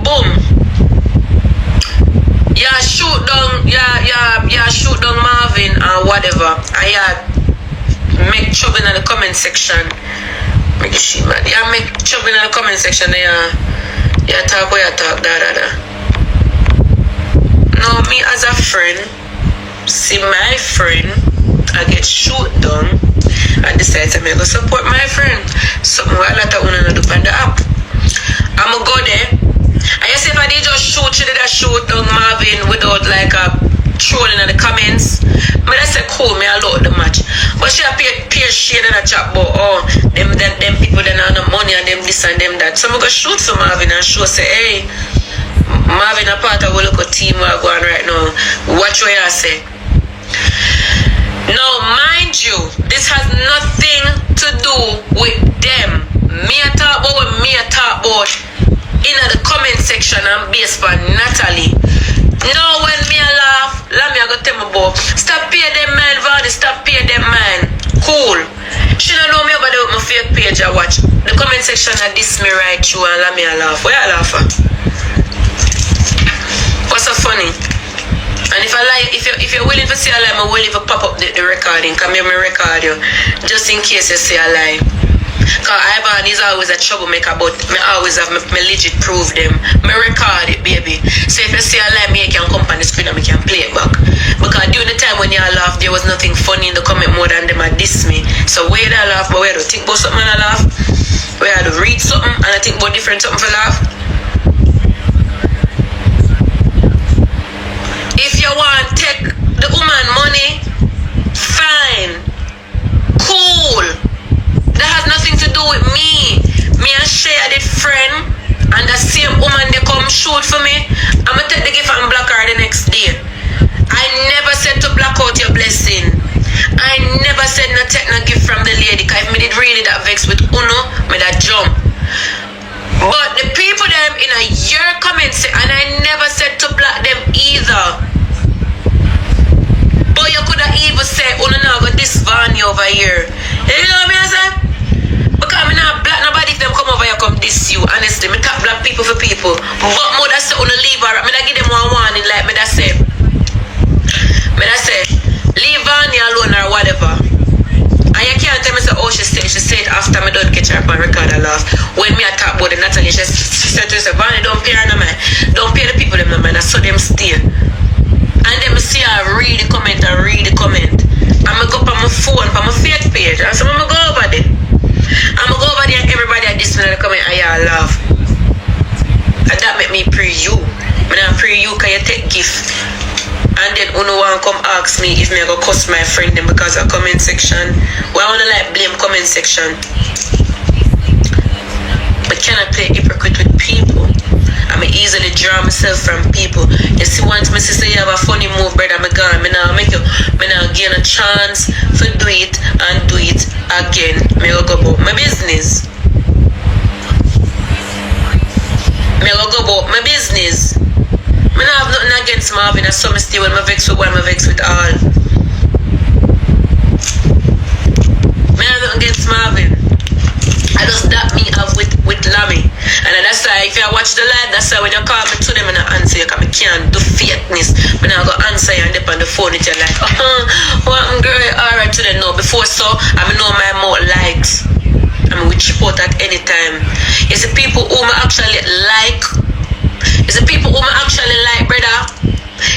Speaker 2: boom. Yeah, shoot down or whatever, I had make trouble in the comment section. Make shit, man. Yeah, make trouble in the comment section. Yeah, talk where you talk, da. No, me as a friend, see my friend, I get shoot down, and decide to go support my friend. Something where a lot of women do on the app. I'ma go there. I guess if I did just shoot, she did a shoot down Marvin without like a trolling in the comments. But I said cool, me I love the match. But she appeared shade in a chat about them people that have no money and them this and them that. So I'm gonna shoot for Marvin and show say, hey, Marvin a part of a local team we're going right now. Watch what you say. Now mind you, this has nothing to do with them. Me I talk about what me I talk about in the comment section and based on Natalie. Now when me I laugh, let me I go tell my boy, stop pay them man, Vani, stop pay them man. Cool. She don't know me about my fake page I watch. The comment section I diss me right through and let me I laugh. Where I laugh at? What's so funny? And if I lie, if you're willing to say a lie, I'm willing to pop up the recording. Come here, me record you. Just in case you say a lie. Because Ivany is always a troublemaker, but me always have me legit prove them. Me record it, baby. So if you say a lie, me can come on the screen and me can play it back. Because during the time when you laugh, there was nothing funny in the comment more than them a diss me. So where I laugh, but where I think about something and I laugh. Where I read something and I think about different something for laugh. If you want to take the woman money, fine, cool. That has nothing to do with me. Me and Shay are the friend, and the same woman they come shoot for me. I'ma take the gift and block her the next day. I never said to block out your blessing. I never said no take no gift from the lady. Cause if me did really that vex with Uno, me that jump. But the people them in a year comment say, and I never said to block them either. But you could have even said, oh no, I got this Vany over here. You know what I say? Because I'm not black nobody if them come over here come diss you. Honestly, me talk black people for people. But mother say, oh no, leave her. Me that give them one warning like me that say, leave Vany alone or whatever. And you can't tell me say, oh she said after me don't catch her up and record a laugh. When me I talk about the Natalie, she said to herself, Vany don't pay her no man. Don't pay the people them no man. I saw them stay. And then I see her read the comment. I'm going to go up on my phone, on my fake page. And so I'm going to go over there. I'm going to go over there and everybody at this in the comment, and y'all laugh. And that make me pray you. When I pray you, can you take gift? And then uno one come ask me if me I go cuss my friend them because of comment section. Well, I want to like blame comment section. But can I play hypocrite with people? I may easily draw myself from people. You see, once my sister you have a funny move, brother, I'm gone. Me now make you, me now gain a chance to do it and do it again. Me go about my business. Me go about my business. Me not have nothing against Marvin. I saw me still when I vex with one, I vex with all. Me have nothing against Marvin. I just that me have with Lammy. And that's why if you watch the live, that's why when you call me to them and I answer you, because I can't do fakeness. When I go answer you and dip on the phone, you're like, what girl, alright to them. No, before so, I know my more likes. I mean, we chip out at any time. It's the people who I actually like. It's the people who I actually like, brother.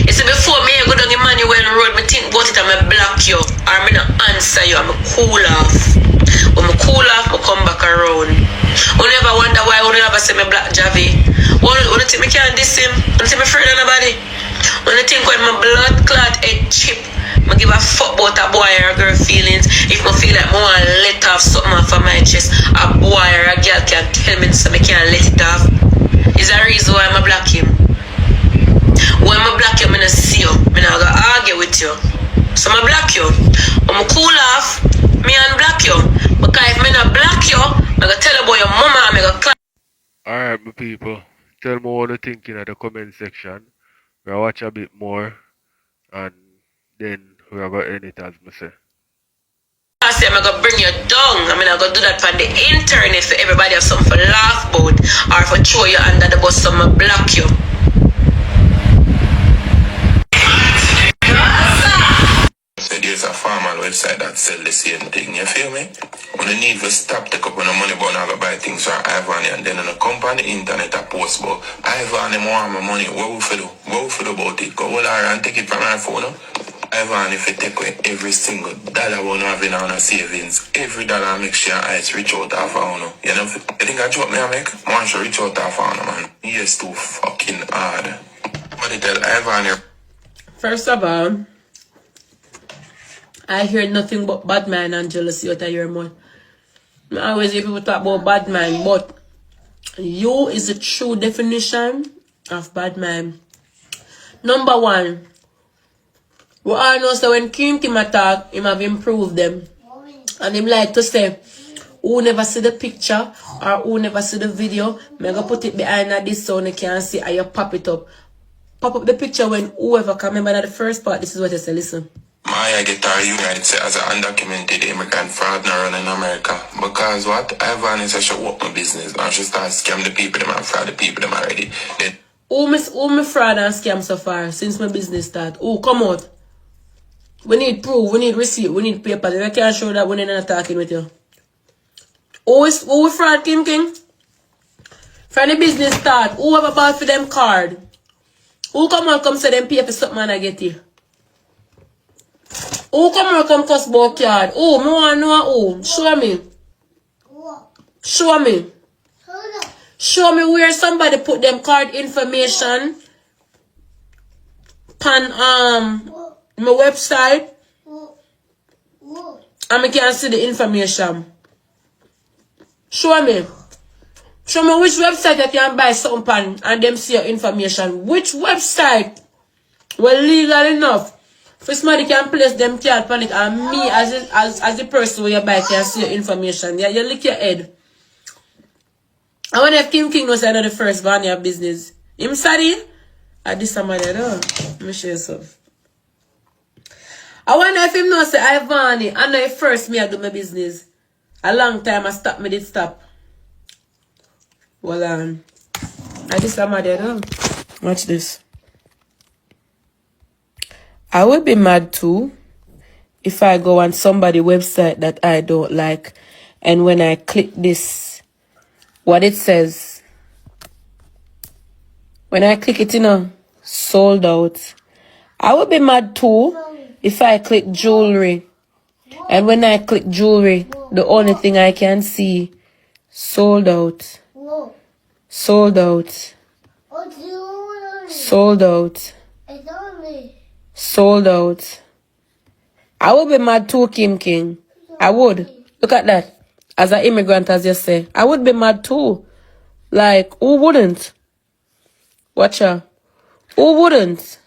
Speaker 2: It's before me, I go down Emmanuel Road, me think about it and I block you. Or me not answer you, I'm cool off. When I cool off, I come back around. I never wonder why I never say me black Javi. When I think I can't diss him, when I think I'm afraid of nobody. When I think when my blood clot head chip, I give a fuck about a boy or a girl feelings. If I feel like I want to let off something off of my chest, a boy or a girl can tell me so I can't let it off. Is the reason why I block him. When I block you, I don't see you. I don't go argue with you. So I block you. When I cool off, me unblock you. Because if I not block you, I'm going to tell you about your mama and I'm going to clap.
Speaker 1: Alright, my people. Tell me what you think in the comment section. We'll watch a bit more. And then we'll go end it as I say.
Speaker 2: I say I'm going to bring you down. I'm going to do that on the internet for everybody have something to laugh about. Or for throw you under the bus, so I'm going to block you.
Speaker 3: sell the same thing, you feel me? When you need to stop take up on the money but not go buy things from Ivany and then on the company internet I post about Ivany want my money, what we do? What we do about it? Go all around and take it from my phone, no? Ivany if you take away every single dollar we have in our savings, every dollar I make sure I reach out half a hour. You know, you think I joke me I make? I want to reach out half a hour, man. Yes, too fucking hard. What you tell Ivany?
Speaker 6: First of all, I hear nothing but bad mind and jealousy out of your mouth. I always hear people talk about bad mind, but you is the true definition of bad mind. Number one, we all know that when Kim attack, him have improved them. And him like to say, who never see the picture or who never see the video, me go put it behind this so you can see how you pop it up. Pop up the picture when whoever can remember that the first part, this is what I say, listen.
Speaker 3: My guitar unite say as an undocumented immigrant fraud now run in America. Because what? Ivany said she work my business and she start scam the people them and fraud the people them already. Then
Speaker 6: Who me fraud and scam so far since my business start? Who come out? We need proof, we need receipt, we need papers. If I can't show that, we're not talking with you. Who we fraud, Kim King? From the business start, who ever bought for them card? Who come out come say them pay for something and I get it? Who come out come cost about card? Who? Me want to know who. Show me. Show me. Show me where somebody put them card information on my website and I can see the information. Show me. Show me which website I can buy something on and them see your information. Which website well legal enough for somebody can place them card on it and me as the person where you buy can see your information. Yeah, you lick your head. I wonder if Kim King knows I know the first van your business. Him study? I did somebody though. Let me show you something. I wonder if him knows say Ivany, I know first me I do my business. A long time I did stop. Well I did somebody though. Watch this. I would be mad too if I go on somebody's website that I don't like and when I click this, what it says, when I click it, sold out. I would be mad too if I click jewelry and when I click jewelry, the only thing I can see, sold out. Sold out. Sold out. Sold out. I would be mad too, Kim King. I would. Look at that. As an immigrant, as you say. I would be mad too. Like, who wouldn't? Watch out. Who wouldn't?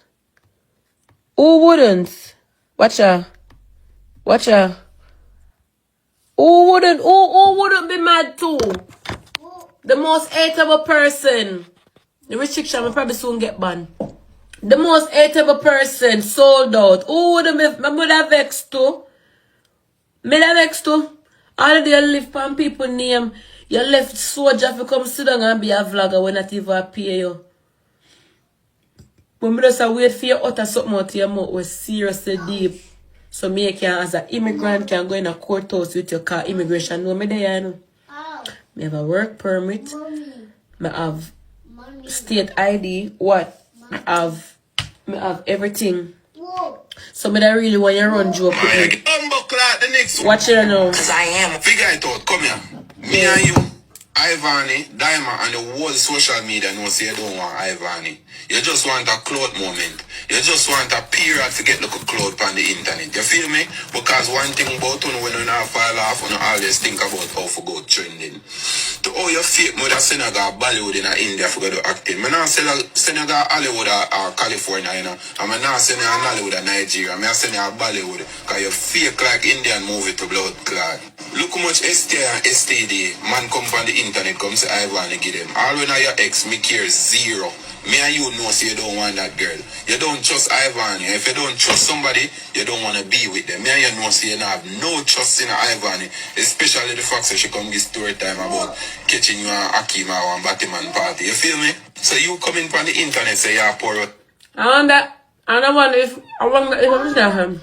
Speaker 6: Who wouldn't? Watch out. Watch out. Who wouldn't be mad too? The most hateable person. The restriction will probably soon get banned. The most hateable person sold out. Who would have vexed too? Me that vexed too. All of you live on people name. You left soldier to come sit down and be a vlogger when not even pay you. When me just wait for you utter something out your mouth was seriously deep. So me can as an immigrant can go in a courthouse with your car immigration. No me there, you know. Me have a work permit. Me have state ID. What? Me have everything. So me don't really want you to run joke with me. Watch it now.
Speaker 3: Because I am. Figure it out. Come here. Me and you, Ivany, Diamond, and the whole social media know say you don't want Ivany. You just want a clout moment. You just want a period to get like a clout on the internet. You feel me? Because one thing about when you not fall off, you always think about how to go trending. To all your fake mother Senegal, Bollywood in India for go to acting. I'm not Senegal, Hollywood or California, you know. I'm not Senegal, Hollywood or Nigeria. I'm Senegal, Bollywood. Because you fake like Indian movie to blood clot. Look how much ST and STD man come from the internet come say Ivany give them. All when your ex me care zero. Me and you know say you don't want that girl. You don't trust Ivany. If you don't trust somebody, you don't want to be with them. Me and you know say you don't have no trust in Ivany. Especially the fact that she come give story time about catching you and Akima or Batman party. You feel me? So you come in from the internet say you're poor.
Speaker 6: I wonder if I'm him.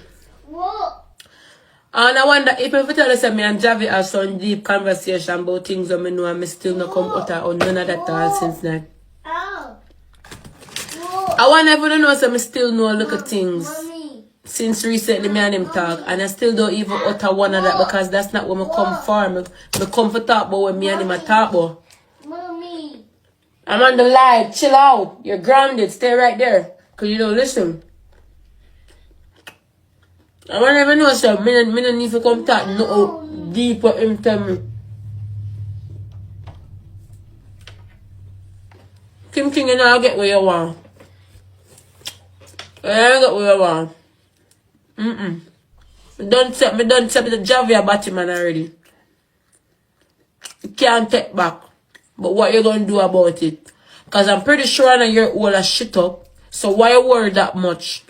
Speaker 6: And I wonder if I tell us that me and Javi have some deep conversation about things that I know and I still not come out or none of that all since then. I want everyone to know that I still know a lot of things. Since recently me and him talk, and I still don't even utter one of that because that's not what I come for. I come for talk about what me and him are talk about. I'm on the live, chill out. You're grounded, stay right there. Cause you don't listen. I want everyone to know that me don't need to come talk no deep what him tell me. Kim King, you know I get what you want. I get what you want. Me done set the Javier Batman already. You can't take back. But what you gonna do about it? Cause I'm pretty sure that you're all a shit up. So why you worry that much?